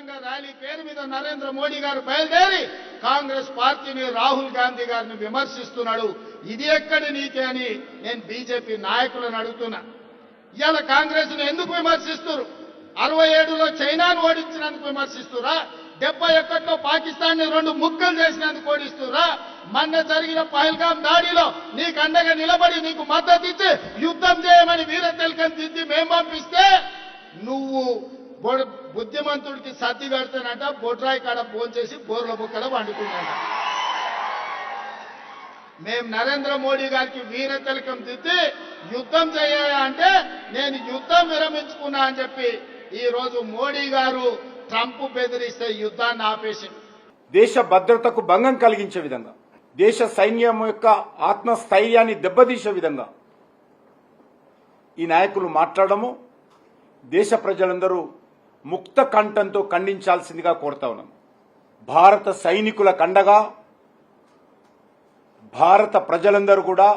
బహిరంగ ర్యాలీ పేరు మీద నరేంద్ర మోడీ గారు బయలుదేరి కాంగ్రెస్ పార్టీని రాహుల్ గాంధీ గారిని విమర్శిస్తున్నాడు. ఇది ఎక్కడి నీతి అని నేను బీజేపీ నాయకులను అడుగుతున్నా. ఇవాళ కాంగ్రెస్ ను ఎందుకు విమర్శిస్తున్నారు? 67లో చైనాను ఓడించినందుకు విమర్శిస్తురా? 71లో పాకిస్తాన్ ని 2 ముక్కలు చేసినందుకు ఓడిస్తురా? మొన్న జరిగిన పహల్గాం దాడిలో నీకు అండగా నిలబడి నీకు మద్దతు ఇచ్చి యుద్ధం చేయమని వీర తిలకం దిద్ది మేము పంపిస్తే నువ్వు బుద్ధిమంతుడికి సర్ది కడతానంట బొడ్రాయి కాడ ఫోన్ చేసి బోర్ల బుక్కల వండుకున్నాట. మేము నరేంద్ర మోడీ గారికి వీర తిలకం దిద్ది యుద్ధం చేయాలంటే నేను యుద్ధం విరమించుకున్నా అని చెప్పి ఈ రోజు మోడీ గారు ట్రంప్ బెదిరిస్తే యుద్ధాన్ని ఆపేసి దేశ భద్రతకు భంగం కలిగించే విధంగా, దేశ సైన్యం యొక్క ఆత్మస్థైర్యాన్ని దెబ్బతీసే విధంగా ఈ నాయకులు మాట్లాడము దేశ ప్రజలందరూ ముక్త కంఠంతో ఖండించాల్సిందిగా కోరుతా ఉన్నాం. భారత సైనికుల కండగా భారత ప్రజలందరూ కూడా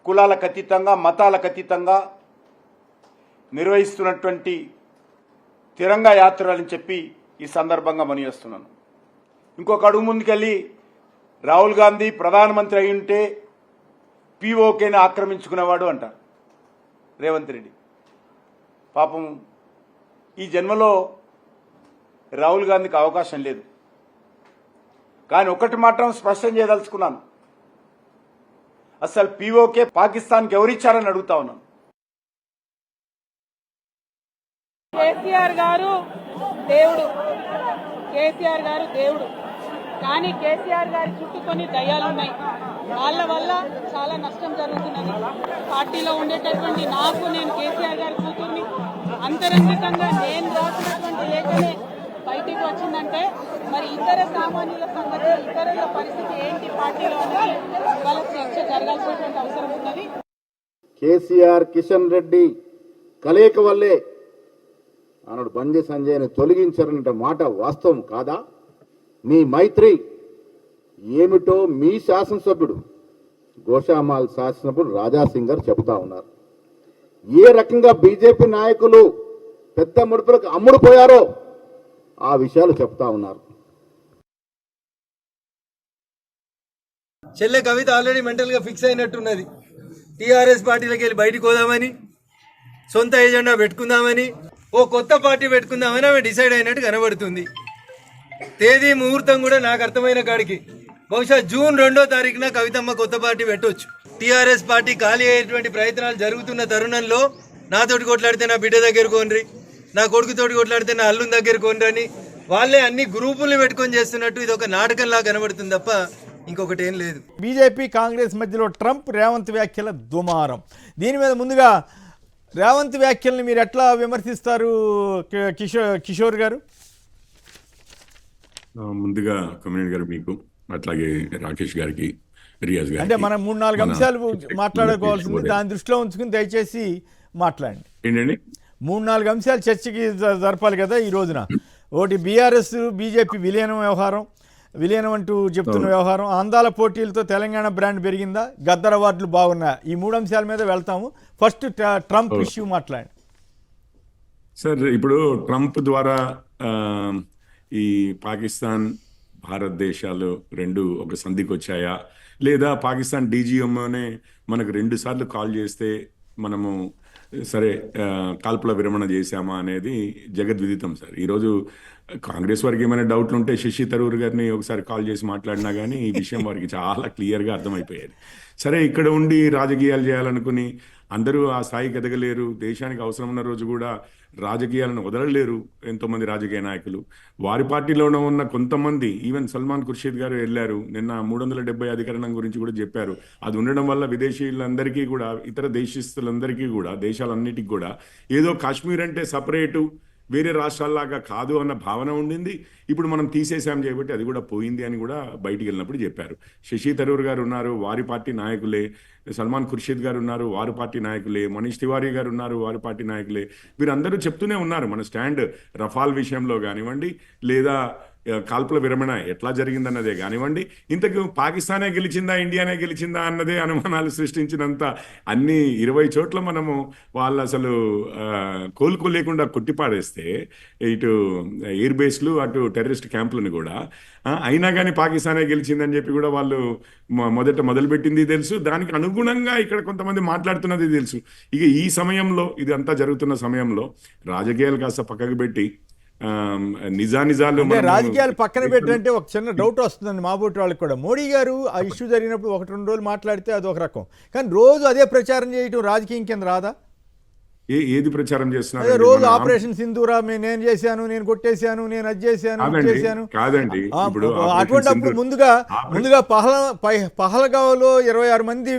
కులాలకు అతీతంగా మతాలకు అతీతంగా నిర్వహిస్తున్నటువంటి తిరంగా యాత్రలని చెప్పి ఈ సందర్భంగా మనవిస్తున్నాను. ఇంకొక అడుగు ముందుకెళ్ళి రాహుల్ గాంధీ ప్రధానమంత్రి అయి ఉంటే పీఓకేని ఆక్రమించుకునేవాడు అంటారు రేవంత్ రెడ్డి. పాపం ఈ జన్మలో రాహుల్ గాంధీకి అవకాశం లేదు. కానీ ఒకటి మాత్రం స్పష్టం చేయదలుచుకున్నాను, అసలు పీఓకే పాకిస్తాన్కి ఎవరిచ్చారని అడుగుతా ఉన్నాను. కేసీఆర్ గారు దేవుడు, కేసీఆర్ గారు దేవుడు. కానీ కేసీఆర్ గారి చుట్టూ కొన్ని దయ్యాలున్నాయి. వాళ్ళ వల్ల చాలా నష్టం జరుగుతున్నది. పార్టీలో ఉండేటటువంటి నాకు, నేను కేసీఆర్ గారి కూతుర్ని, అంతరంగికంగా నేను రాసినటువంటి లేఖనే బయటికి వచ్చిందంటే మరి ఇతర సామాన్యుల సంగతి, ఇతరుల పరిస్థితి ఏంటి పార్టీలో అనేది ఇవాళ చర్చ జరగాల్సినటువంటి అవసరం ఉన్నది. కేసీఆర్ కిషన్ రెడ్డి కలయిక వల్లే ఆనాడు బండి సంజయ్ని తొలగించారన్న మాట వాస్తవం కాదా? మీ మైత్రి ఏమిటో మీ శాసనసభ్యుడు గోషామాల్ శాసనసభ్యుడు రాజాసింగ్ గారు చెబుతా ఉన్నారు. ఏ రకంగా బీజేపీ నాయకులు పెద్ద ముడుపులకు అమ్ముడుపోయారో ఆ విషయాలు చెప్తా ఉన్నారు. చెల్లె కవిత ఆల్రెడీ మెంటల్గా ఫిక్స్ అయినట్టున్నది. టీఆర్ఎస్ పార్టీలోకి వెళ్ళి బయటకు పోదామని, సొంత ఏజెండా పెట్టుకుందామని, ఓ కొత్త పార్టీ పెట్టుకుందామని ఆమె డిసైడ్ అయినట్టు కనబడుతుంది. తేదీ ముహూర్తం కూడా నాకు అర్థమైన కాడికి బహుశా జూన్ 2వ తారీఖున కవితమ్మ కొత్త పార్టీ పెట్టవచ్చు. టీఆర్ఎస్ పార్టీ ఖాళీ అయ్యేటువంటి ప్రయత్నాలు జరుగుతున్న తరుణంలో నాతోటి కొట్లాడితే నా బిడ్డ దగ్గర కోనరి, నా కొడుకుతోటి కొట్లాడితే నా అల్లుని దగ్గర కోనరని వాళ్ళే అన్ని గ్రూపుల్ని పెట్టుకొని చేస్తున్నట్టు ఇది ఒక నాటకంలా కనబడుతుంది తప్ప ఇంకొకటి ఏం లేదు. బీజేపీ కాంగ్రెస్ మధ్యలో ట్రంప్ రేవంత్ వ్యాఖ్యల దుమారం. దీని మీద ముందుగా రేవంత్ వ్యాఖ్యల్ని మీరు ఎట్లా విమర్శిస్తారు కిషోర్ గారు? ముందుగా కమ్యూనిటీ గారు మీకు, అట్లాగే రాకేష్ గారికి, రియాజ్ గారికి, అంటే మనం 3-4 అంశాలు మాట్లాడుకోవాల్సింది, దాని దృష్టిలో ఉంచుకుని దయచేసి మాట్లాడండి. ఏంటండి 3-4 అంశాలు చర్చకి జరపాలి కదా ఈ రోజున. ఒకటి బీఆర్ఎస్ బీజేపీ విలీనం అంటూ చెప్తున్న వ్యవహారం, అందాల పోటీలతో తెలంగాణ బ్రాండ్ పెరిగిందా, గద్దర్ అవార్డులు బాగున్నాయా, ఈ 3 అంశాల మీద వెళ్తాము. ఫస్ట్ ట్రంప్ ఇష్యూ మాట్లాడండి సార్. ఇప్పుడు ట్రంప్ ద్వారా ఈ పాకిస్తాన్ భారతదేశాలు రెండు ఒక సంధికి వచ్చాయా, లేదా పాకిస్తాన్ డీజీఎంఓనే మనకు 2 సార్లు కాల్ చేస్తే మనము సరే కాల్పుల విరమణ చేశామా అనేది జగద్విదితం సార్. ఈరోజు కాంగ్రెస్ వారికి ఏమైనా డౌట్లు ఉంటే శశి తరూర్ గారిని ఒకసారి కాల్ చేసి మాట్లాడినా కానీ ఈ విషయం వారికి చాలా క్లియర్గా అర్థమైపోయేది. సరే, ఇక్కడ ఉండి రాజకీయాలు చేయాలనుకుని అందరూ ఆ స్థాయికి ఎదగలేరు. దేశానికి అవసరం ఉన్న రోజు కూడా రాజకీయాలను వదలలేరు ఎంతోమంది రాజకీయ నాయకులు. వారి పార్టీలోనే ఉన్న కొంతమంది, ఈవెన్ సల్మాన్ ఖుర్షీద్ గారు వెళ్ళారు నిన్న 370 అధికరణం గురించి కూడా చెప్పారు. అది ఉండడం వల్ల విదేశీయులందరికీ కూడా, ఇతర దేశస్తులందరికీ కూడా, దేశాలన్నిటికీ కూడా ఏదో కాశ్మీర్ అంటే సపరేటు, వేరే రాష్ట్రాల్లాగా కాదు అన్న భావన ఉండింది. ఇప్పుడు మనం తీసేసాం చేయబట్టి అది కూడా పోయింది అని కూడా బయటికి వెళ్ళినప్పుడు చెప్పారు. శశి తరూర్ గారు ఉన్నారు, వారి పార్టీ నాయకులే. సల్మాన్ ఖుర్షీద్ గారు ఉన్నారు, వారి పార్టీ నాయకులే. మనీష్ తివారీ గారు ఉన్నారు, వారి పార్టీ నాయకులే. వీరందరూ చెప్తూనే ఉన్నారు మన స్టాండ్ రఫాల్ విషయంలో కానివ్వండి, లేదా కాల్పుల విరమణ ఎట్లా జరిగిందన్నదే కానివ్వండి, ఇంతకు పాకిస్తానే గెలిచిందా ఇండియానే గెలిచిందా అన్నదే అనుమానాలు సృష్టించినంత అన్ని 20 చోట్ల మనము వాళ్ళు అసలు కోలుకోలేకుండా కొట్టిపాడేస్తే ఇటు ఎయిర్ బేస్లు అటు టెర్రరిస్ట్ క్యాంపులను కూడా అయినా కానీ పాకిస్తానే గెలిచిందని చెప్పి కూడా వాళ్ళు మొదట మొదలుపెట్టింది తెలుసు, దానికి అనుగుణంగా ఇక్కడ కొంతమంది మాట్లాడుతున్నది తెలుసు. ఇక ఈ సమయంలో ఇది అంతా జరుగుతున్న సమయంలో రాజకీయాలు కాస్త పక్కకు పెట్టి నిజాలు రాజకీయాలు పక్కన పెట్టంటే ఒక చిన్న డౌట్ వస్తుందండి మా బోటి వాళ్ళకి కూడా. మోడీ గారు ఆ ఇష్యూ జరిగినప్పుడు 1-2 రోజులు మాట్లాడితే అది ఒక రకం, కానీ రోజు అదే ప్రచారం చేయటం రాజకీయం కింద రాదా? ఏది ప్రచారం చేస్తున్నారు? రోజు ఆపరేషన్ సింధూరా నేను చేశాను, నేను కొట్టేశాను, నేను అది చేశాను కాదండి. ఇప్పుడు అటువంటిప్పుడు ముందుగా పహల్గావ్లో 26 మంది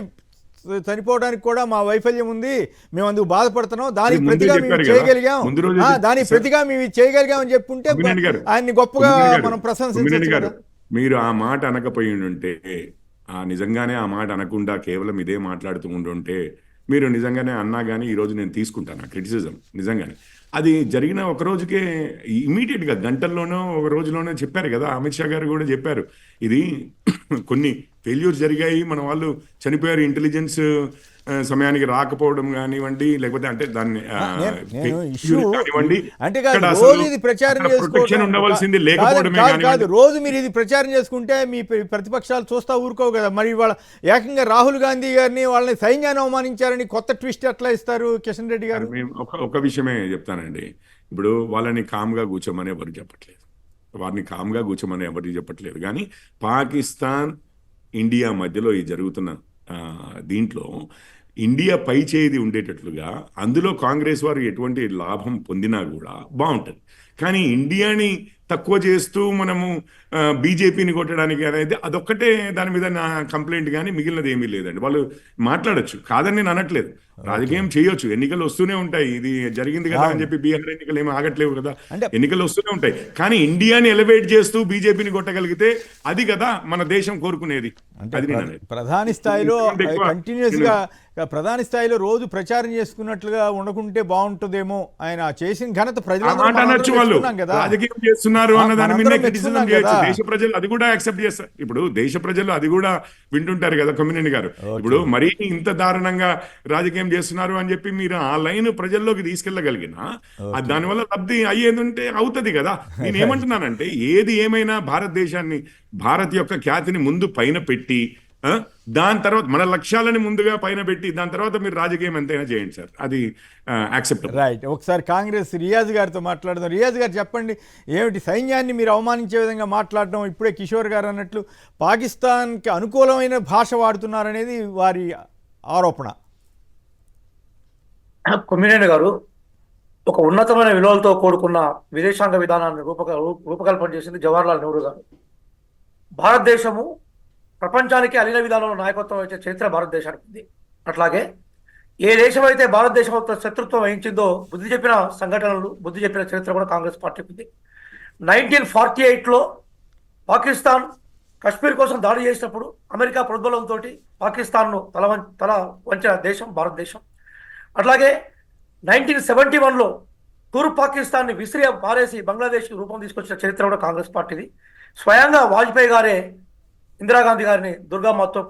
చనిపోవడానికి కూడా మా వైఫల్యం ఉంది, మేము అందుకు బాధపడుతున్నాం, దానికి ప్రతిగా మేము చేయగలిగాం, అని చెప్పుంటే ఆయన్ని గొప్పగా మనం ప్రశంసించారు. మీరు ఆ మాట అనకపోయి ఉంటే, నిజంగానే ఆ మాట అనకుండా కేవలం ఇదే మాట్లాడుతూ ఉంటుంటే మీరు నిజంగానే అన్నా కానీ ఈరోజు నేను తీసుకుంటాను క్రిటిసిజం. నిజంగానే అది జరిగిన ఒక రోజుకే ఇమీడియట్గా గంటల్లోనో ఒక రోజులోనో చెప్పారు కదా, అమిత్ షా గారు కూడా చెప్పారు, ఇది కొన్ని ఫెయిల్యూర్స్ జరిగాయి, మన వాళ్ళు చనిపోయారు, ఇంటెలిజెన్స్ సమయానికి రాకపోవడం కానివ్వండి, లేకపోతే అంటే దాన్ని ఉండవలసింది లేకపోవడమే కాదు. రోజు మీరు ఇది ప్రచారం చేసుకుంటే మీ ప్రతిపక్షాలు చూస్తా ఊరుకోవు కదా. మరి వాళ్ళ ఏకంగా రాహుల్ గాంధీ గారిని వాళ్ళని సైన్యాన్ని అవమానించారని కొత్త ట్విస్ట్ ఎట్లా ఇస్తారు కిషన్ రెడ్డి గారు? ఒక విషయమే చెప్తానండి. ఇప్పుడు వాళ్ళని కామ్గా కూర్చోమని ఎవరు చెప్పట్లేదు, వారిని కామ్గా కూర్చోమని ఎవరికి చెప్పట్లేదు, కానీ పాకిస్తాన్ ఇండియా మధ్యలో ఈ జరుగుతున్న దీంట్లో ఇండియా పై చేయి ఉండేటట్లుగా అందులో కాంగ్రెస్ వారు ఎటువంటి లాభం పొందినా కూడా బాగుంటుంది. కానీ ఇండియాని తక్కువ చేస్తూ మనము బీజేపీని కొట్టడానికి అనేది అదొక్కటే దాని మీద నా కంప్లైంట్, కానీ మిగిలినది ఏమీ లేదండి. వాళ్ళు మాట్లాడచ్చు, కాదని నేను అనట్లేదు, రాజకీయం చేయొచ్చు, ఎన్నికలు వస్తూనే ఉంటాయి, ఇది జరిగింది కదా అని చెప్పి బీహార్ ఎన్నికలు ఏమి ఆగట్లేవు కదా, ఎన్నికలు వస్తూనే ఉంటాయి. కానీ ఇండియాని ఎలివేట్ చేస్తూ బీజేపీని కొట్టగలిగితే అది కదా మన దేశం కోరుకునేది. ప్రధాని స్థాయిలో కంటిన్యూస్ గా ప్రధాని స్థాయిలో రోజు ప్రచారం చేసుకున్నట్లుగా ఉండకుంటే బాగుంటుందేమో, ఆయన చేసిన ఘనత ప్రజలు రాజకీయం చేస్తున్నారు అన్న దాని మీద క్రిటిసిజం చేయొచ్చు. దేశ ప్రజలు అది కూడా యాక్సెప్ట్ చేస్తారు. ఇప్పుడు దేశ ప్రజలు అది కూడా వింటుంటారు కదా కొమ్మినేని గారు. ఇప్పుడు మరీ ఇంత దారుణంగా రాజకీయం చేస్తున్నారు అని చెప్పి మీరు ఆ లైన్ ప్రజల్లోకి తీసుకెళ్లగలిగినా దానివల్ల లబ్ధి అయ్యేది ఉంటే అవుతుంది కదా. నేను ఏమంటున్నానంటే ఏది ఏమైనా భారతదేశాన్ని, భారత్ యొక్క ఖ్యాతిని ముందు పైన పెట్టి దాని తర్వాత మన లక్ష్యాలని ముందుగా పైన పెట్టి దాని తర్వాత మీరు రాజకీయం ఎంతైనా చేయండి సార్, అది యాక్సెప్టబుల్. రైట్. ఒకసారి కాంగ్రెస్ రియాజ్ గారితో మాట్లాడదాం. రియాజ్ గారు చెప్పండి, ఏమిటి సైన్యాన్ని మీరు అవమానించే విధంగా మాట్లాడడం, ఇప్పుడే కిషోర్ గారు అన్నట్లు పాకిస్తాన్కి అనుకూలమైన భాష వాడుతున్నారనేది వారి ఆరోపణ. కొమ్మినేని గారు ఒక ఉన్నతమైన విలువలతో కూడుకున్న విదేశాంగ విధానాన్ని రూపకల్పన చేసింది జవహర్లాల్ నెహ్రూ గారు. భారతదేశము ప్రపంచానికి అలీన విధానంలో నాయకత్వం వహించే చరిత్ర భారతదేశానికి ఉంది. అట్లాగే ఏ దేశం అయితే భారతదేశంతో శత్రుత్వం వహించిందో బుద్ధి చెప్పిన సంఘటనలు, బుద్ధి చెప్పిన చరిత్ర కూడా కాంగ్రెస్ పార్టీకి ఉంది. 1948లో పాకిస్తాన్ కశ్మీర్ కోసం దాడి చేసినప్పుడు అమెరికా ప్రోద్బలంతో పాకిస్తాన్ను తల వంచిన దేశం భారతదేశం. అట్లాగే 1971లో తూర్పు పాకిస్తాన్ని విసిరి పారేసి బంగ్లాదేశ్కి రూపం తీసుకొచ్చిన చరిత్ర కూడా కాంగ్రెస్ పార్టీది. స్వయంగా వాజ్పేయి గారే ఇందిరాగాంధీ గారిని దుర్గామాతతో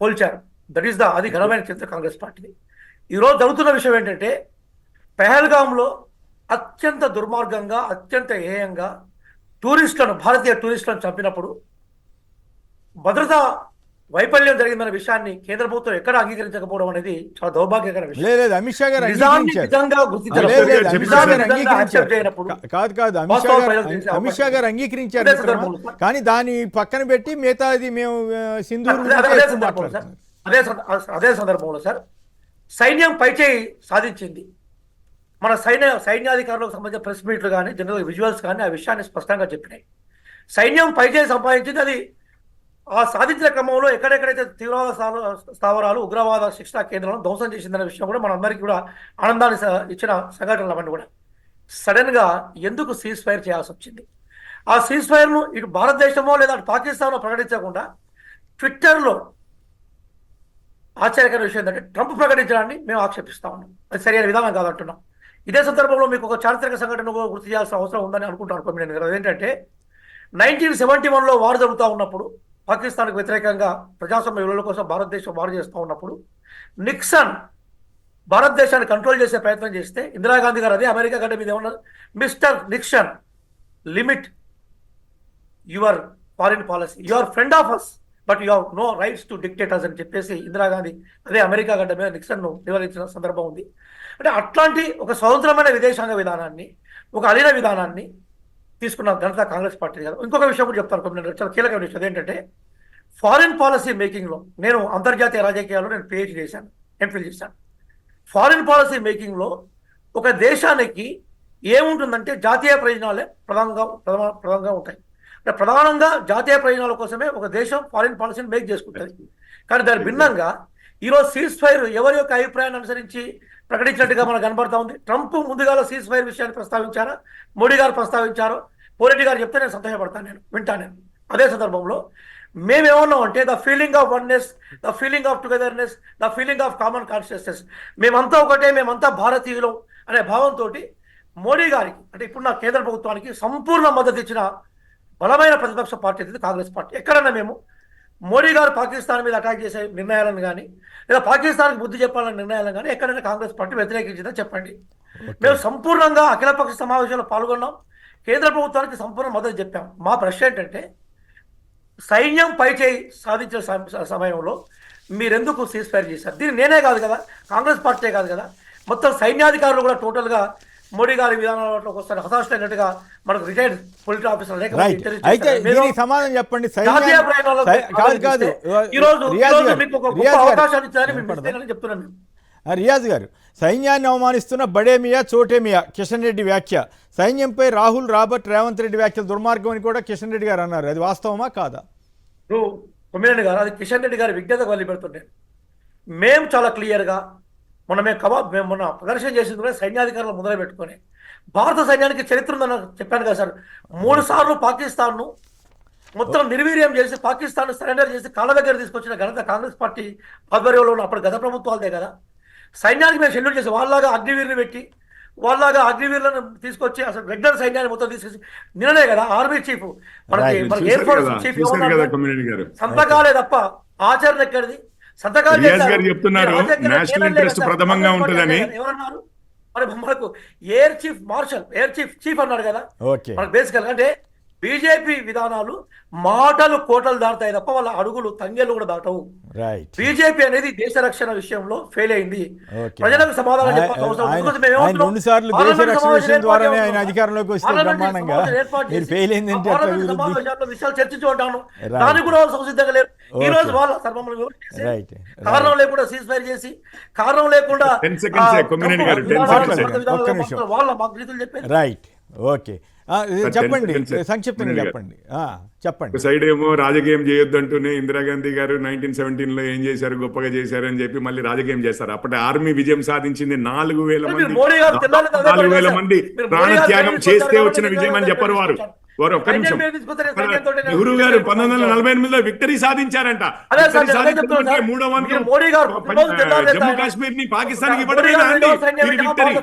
పోల్చారు. అది ఘనమైన చరిత్ర కాంగ్రెస్ పార్టీది. ఈరోజు జరుగుతున్న విషయం ఏంటంటే పెహల్గాంలో అత్యంత దుర్మార్గంగా, అత్యంత హేయంగా భారతీయ టూరిస్టులను చంపినప్పుడు భద్రతా వైఫల్యం జరిగిందన్న విషయాన్ని కేంద్ర ప్రభుత్వం ఎక్కడ అంగీకరించకపోవడం అనేది చాలా దౌర్భాగ్యకర విషయం. అమిత్ షా గారు అమిత్ షా గారు అంగీకరించారు, కానీ దాన్ని పక్కన పెట్టి మిగతాది మేము సింధూరు. అదే సందర్భంలో సార్ సైన్యం పైచేయి సాధించింది. మన సైన్యాధికారులకు సంబంధించిన ప్రెస్ మీట్లు కానీ జనరల్ విజువల్స్ కానీ ఆ విషయాన్ని స్పష్టంగా చెప్పినాయి. సైన్యం పైచేయి సంపాదించింది. అది ఆ సాధించిన క్రమంలో ఎక్కడెక్కడైతే తీవ్రవాద స్థావరాలు, ఉగ్రవాద శిక్షణా కేంద్రాలను ధ్వంసం చేసిందనే విషయం కూడా మనందరికీ కూడా ఆనందాన్ని ఇచ్చిన సంఘటనలు అవన్నీ కూడా. సడన్గా ఎందుకు సీజ్ ఫైర్ చేయాల్సి వచ్చింది? ఆ సీజ్ ఫైర్ను ఇటు భారతదేశమో లేదా పాకిస్తాన్లో ప్రకటించకుండా ట్విట్టర్లో ఆశ్చర్యకర విషయం ఏంటంటే ట్రంప్ ప్రకటించడాన్ని మేము ఆక్షేపిస్తా ఉన్నాం. అది సరైన విధానం కాదంటున్నాం. ఇదే సందర్భంలో మీకు ఒక చారిత్రక సంఘటన గుర్తు చేయాల్సిన అవసరం ఉందని అనుకుంటాను. అదేంటంటే 1971లో వారు జరుగుతూ ఉన్నప్పుడు, పాకిస్తాన్కు వ్యతిరేకంగా ప్రజాస్వామ్య విలువల కోసం భారతదేశం వారు చేస్తూ ఉన్నప్పుడు నిక్సన్ భారతదేశాన్ని కంట్రోల్ చేసే ప్రయత్నం చేస్తే ఇందిరాగాంధీ గారు అదే అమెరికా గడ్డ మీద ఏమన్నారు, mister Nixon limit your foreign policy, you or friend of us but you have no rights to dictators అని చెప్పేసి ఇందిరాగాంధీ అదే అమెరికా గడ్డ మీద నిక్సన్ను నివారించిన సందర్భం ఉంది. అంటే అట్లాంటి ఒక స్వతంత్రమైన విదేశాంగ విధానాన్ని, ఒక అలీన విధానాన్ని తీసుకున్న ఘనత కాంగ్రెస్ పార్టీ కదా. ఇంకొక విషయం కూడా చెప్తాను, చాలా కీలకమైన విషయం ఏంటంటే ఫారిన్ పాలసీ మేకింగ్లో నేను అంతర్జాతీయ రాజకీయాల్లో నేను పిహెచ్డి చేశాను, ఎంఫిల్ చేశాను. ఫారిన్ పాలసీ మేకింగ్లో ఒక దేశానికి ఏముంటుందంటే జాతీయ ప్రయోజనాలే ప్రధానంగా ఉంటాయి. అంటే ప్రధానంగా జాతీయ ప్రయోజనాల కోసమే ఒక దేశం ఫారిన్ పాలసీని మేక్ చేసుకుంటుంది. కానీ దాని భిన్నంగా ఈరోజు సీజ్ ఫైర్ ఎవరి యొక్క అభిప్రాయాన్ని అనుసరించి ప్రకటించినట్టుగా మనకు కనబడతా ఉంది. ట్రంప్ ముందుగా సీజ్ ఫైర్ విషయాన్ని ప్రస్తావించారా, మోడీ గారు ప్రస్తావించారో, పోరెడ్డి గారు చెప్తే నేను సంతోషపడతాను, వింటాను. అదే సందర్భంలో మేమేమన్నాం అంటే the feeling of oneness, the feeling of togetherness, the feeling of common consciousness, మేమంతా ఒకటే, మేమంతా భారతీయులం అనే భావంతో మోడీ గారికి, అంటే ఇప్పుడు కేంద్ర ప్రభుత్వానికి సంపూర్ణ మద్దతు ఇచ్చిన బలమైన ప్రతిపక్ష పార్టీ అనేది కాంగ్రెస్ పార్టీ. ఎక్కడన్నా మేము మోడీ గారు పాకిస్తాన్ మీద అటాక్ చేసే నిర్ణయాలను కానీ, లేదా పాకిస్తాన్కి బుద్ధి చెప్పాలనే నిర్ణయాలను కానీ ఎక్కడైనా కాంగ్రెస్ పార్టీ వ్యతిరేకించిందని చెప్పండి. మేము సంపూర్ణంగా అఖిలపక్ష సమావేశంలో పాల్గొన్నాం, కేంద్ర ప్రభుత్వానికి సంపూర్ణ మద్దతు చెప్పాం. మా ప్రశ్న ఏంటంటే సైన్యం పైచేయి సాధించిన సమయంలో మీరెందుకు సీజ్ ఫైర్ చేశారు? దీన్ని నేనే కాదు కదా, కాంగ్రెస్ పార్టీ కాదు కదా, మొత్తం సైన్యాధికారులు కూడా టోటల్గా మోడీ గారి విధానాలకు వస్తారు హతాశైనట్టుగా మనకు రిటైర్డ్ పొలిటికల్ ఆఫీసర్ అయితే దీనికి సమాధానం చెప్పండి. రియాజ్ గారు, సైన్యాన్ని అవమానిస్తున్న బడేమియా చోటేమియా కిషన్ రెడ్డి వ్యాఖ్య, సైన్యంపై రాహుల్, రాబర్ట్, రేవంత్ రెడ్డి వ్యాఖ్యలు దుర్మార్గం అని కూడా కిషన్ రెడ్డి గారు అన్నారు. అది వాస్తవమా కాదా? కొమ్మిరెడ్డి గారు, అది కిషన్ రెడ్డి గారి విజ్ఞతకు వదిలి పెడుతుండే. మేము చాలా క్లియర్గా మేము మొన్న ప్రదర్శన చేసింది కూడా సైన్యాధికారులు మొదలు పెట్టుకొని భారత సైన్యానికి చరిత్ర ఉందని చెప్పాను కదా సార్. 3 సార్లు పాకిస్తాన్ను మొత్తం నిర్వీర్యం చేసి పాకిస్తాన్ సరెండర్ చేసి కాళ్ళ దగ్గర తీసుకొచ్చిన ఘనత కాంగ్రెస్ పార్టీ ఆధ్వర్యంలో ఉన్న అప్పుడు గత ప్రభుత్వాలదే కదా. సైన్యానికి మేము షెడ్యూల్ చేసి వాళ్ళలాగా అగ్నివీరుని పెట్టి వాళ్ళలాగా అగ్నివీరులను తీసుకొచ్చి అసలు రెగ్యులర్ సైన్యాన్ని మొత్తం తీసుకొచ్చి నిన్ననే కదా ఆర్మీ చీఫ్ మనకి ఎయిర్ ఫోర్స్ చీఫ్ సంతకాలే తప్ప ఆచరణ ఎక్కడిది? సంతకాలు చెప్తున్నారు నేషనల్ ఇంట్రెస్ట్ ప్రథమంగా ఉంటుందని. ఎవరన్నారు? మనకు air chief marshal, air chief అన్నారు కదా. మనకు బేసికల్ అంటే బీజేపీ విధానాలు మాటలు కోటలు దాటుతాయి తప్ప వాళ్ళ అడుగులు తంగేలు కూడా దాటవు. బీజేపీ అనేది దేశ రక్షణ విషయంలో ఫెయిల్ అయింది. ప్రజలకు సమాధానం విషయాలు చర్చించుకుంటాను, దానికి కూడా వాళ్ళు సంసిద్ధంగా లేరు. ఈ రోజు వాళ్ళ కారణం లేకుండా సీజ్ ఫైర్ చేసి కారణం లేకుండా వాళ్ళ మాకు రీతులు చెప్పారు. రైట్, ఓకే, చెప్పండి, సంక్షిప్తంగా చెప్పండి. చెప్పండి. సైడ్ ఏమో రాజకీయం చేయొద్దంటూనే ఇందిరాగాంధీ గారు 1917లో ఏం చేశారు, గొప్పగా చేశారు అని చెప్పి మళ్ళీ రాజకీయం చేస్తారు. అప్పటి ఆర్మీ విజయం సాధించింది 4,000 మంది ప్రాణత్యాగం చేస్తే వచ్చిన విజయం అని చెప్పరు వారు. ఒక్క నిమిషం, నెహ్రూ గారు 1948లో విక్టరీ సాధించారంట. జమ్మూ కాశ్మీర్ ని పాకిస్తాన్ కి ఇవ్వడమే విక్టరీ.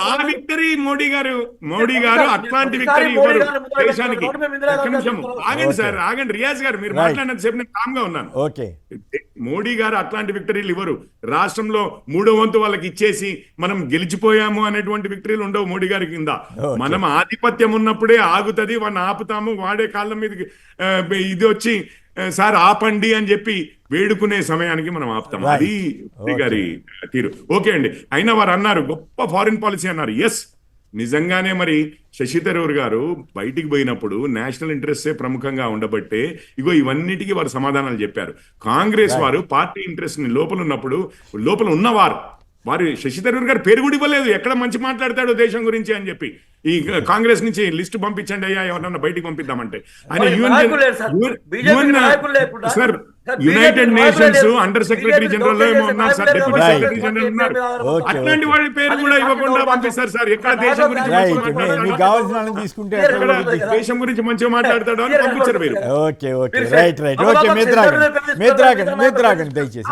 ఆ విక్టరీ మోడీ గారు అట్లాంటి విక్టరీ ఇవ్వరు దేశానికి. ఒక్క నిమిషం ఆగండి సార్, ఆగండి. రియాజ్ గారు మీరు మాట్లాడినంత సేపు నేను కామ్ గా ఉన్నాను. మోడీ గారు అట్లాంటి విక్టరీలు ఇవ్వరు. రాష్ట్రంలో 3వ వంతు వాళ్ళకి ఇచ్చేసి మనం గెలిచిపోయాము అనేటువంటి విక్టరీలు ఉండవు మోడీ గారి కింద. మనం ఆధిపత్యం ఉన్నప్పుడే ఆగుతుంది, వాడిని ఆపుతాము. వాడే కాళ్ళ మీదకి ఇది వచ్చి సార్ ఆపండి అని చెప్పి వేడుకునే సమయానికి మనం ఆపుతాము. అది మోడీ గారి తీరు. ఓకే అండి. అయినా వారు అన్నారు గొప్ప ఫారిన్ పాలసీ అన్నారు. ఎస్, నిజంగానే మరి శశి థరూర్ గారు బయటికి పోయినప్పుడు నేషనల్ ఇంట్రెస్టే ప్రముఖంగా ఉండబట్టే ఇగో ఇవన్నిటికీ వారు సమాధానాలు చెప్పారు. కాంగ్రెస్ వారు పార్టీ ఇంట్రెస్ట్ ని లోపల ఉన్నవారు వారు శశి థరూర్ గారు పేరు కూడా ఇవ్వలేదు, ఎక్కడ మంచి మాట్లాడతాడో దేశం గురించి అని చెప్పి. ఈ కాంగ్రెస్ నుంచి లిస్టు పంపించండి అయ్యా, ఎవరన్నా బయటికి పంపిద్దామంటే ఆయన sir United nations under secretary general లో ఏమో ఉన్నారు సార్, డిప్యూటీ సెక్రటరీ జనరల్ ఉన్నారు. అట్లాంటి వాడి పేరు కూడా ఇవ్వకుండా పంపిస్తారు సార్. ఎక్కడ దేశం గురించి దేశం గురించి మంచిగా మాట్లాడతాడు అని పంపించారు మీరు. దయచేసి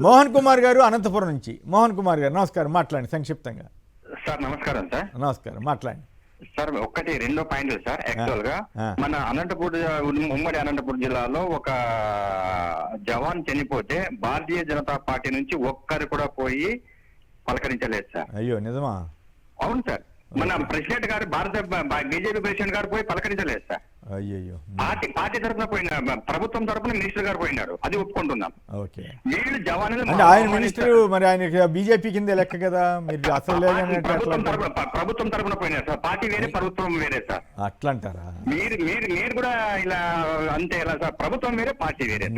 మోహన్ కుమార్ గారు అనంతపురం నుంచి. మోహన్ కుమార్ గారు నమస్కారం, మాట్లాడండి సంక్షిప్తంగా. సార్ నమస్కారం. సార్ నమస్కారం, మాట్లాడండి. సార్ ఒక్కటి రెండో పాయింట్ సార్ యాక్చువల్ గా మన ఉమ్మడి అనంతపూర్ జిల్లాలో ఒక జవాన్ చనిపోతే భారతీయ జనతా పార్టీ నుంచి ఒక్కరు కూడా పోయి పలకరించలేదు సార్. అయ్యో నిజమా? అవును సార్, మన ప్రెసిడెంట్ గారు బీజేపీ ప్రెసిడెంట్ గారు పోయి పలకరించలేదు సార్. అయ్యయ్యో. పార్టీ తరఫున పోయిన ప్రభుత్వం తరఫున మినిస్టర్ గారు పోయినారు, అది ఒప్పుకుంటున్నాం. ఓకే. వీళ్ళు జవాన్లు అంటే ఆయన మినిస్టర్, మరి ఆయన బీజేపీ కింద లెక్క కదా, మీరు అసలు లేదని ప్రభుత్వం తరఫున పోయినారు సార్. పార్టీ వేరే, ప్రభుత్వం వేరే సార్. అట్లా అంటారా? మీరు కూడా ఇలా అంతే ఎలా సార్? ప్రభుత్వం వేరే, పార్టీ వేరే.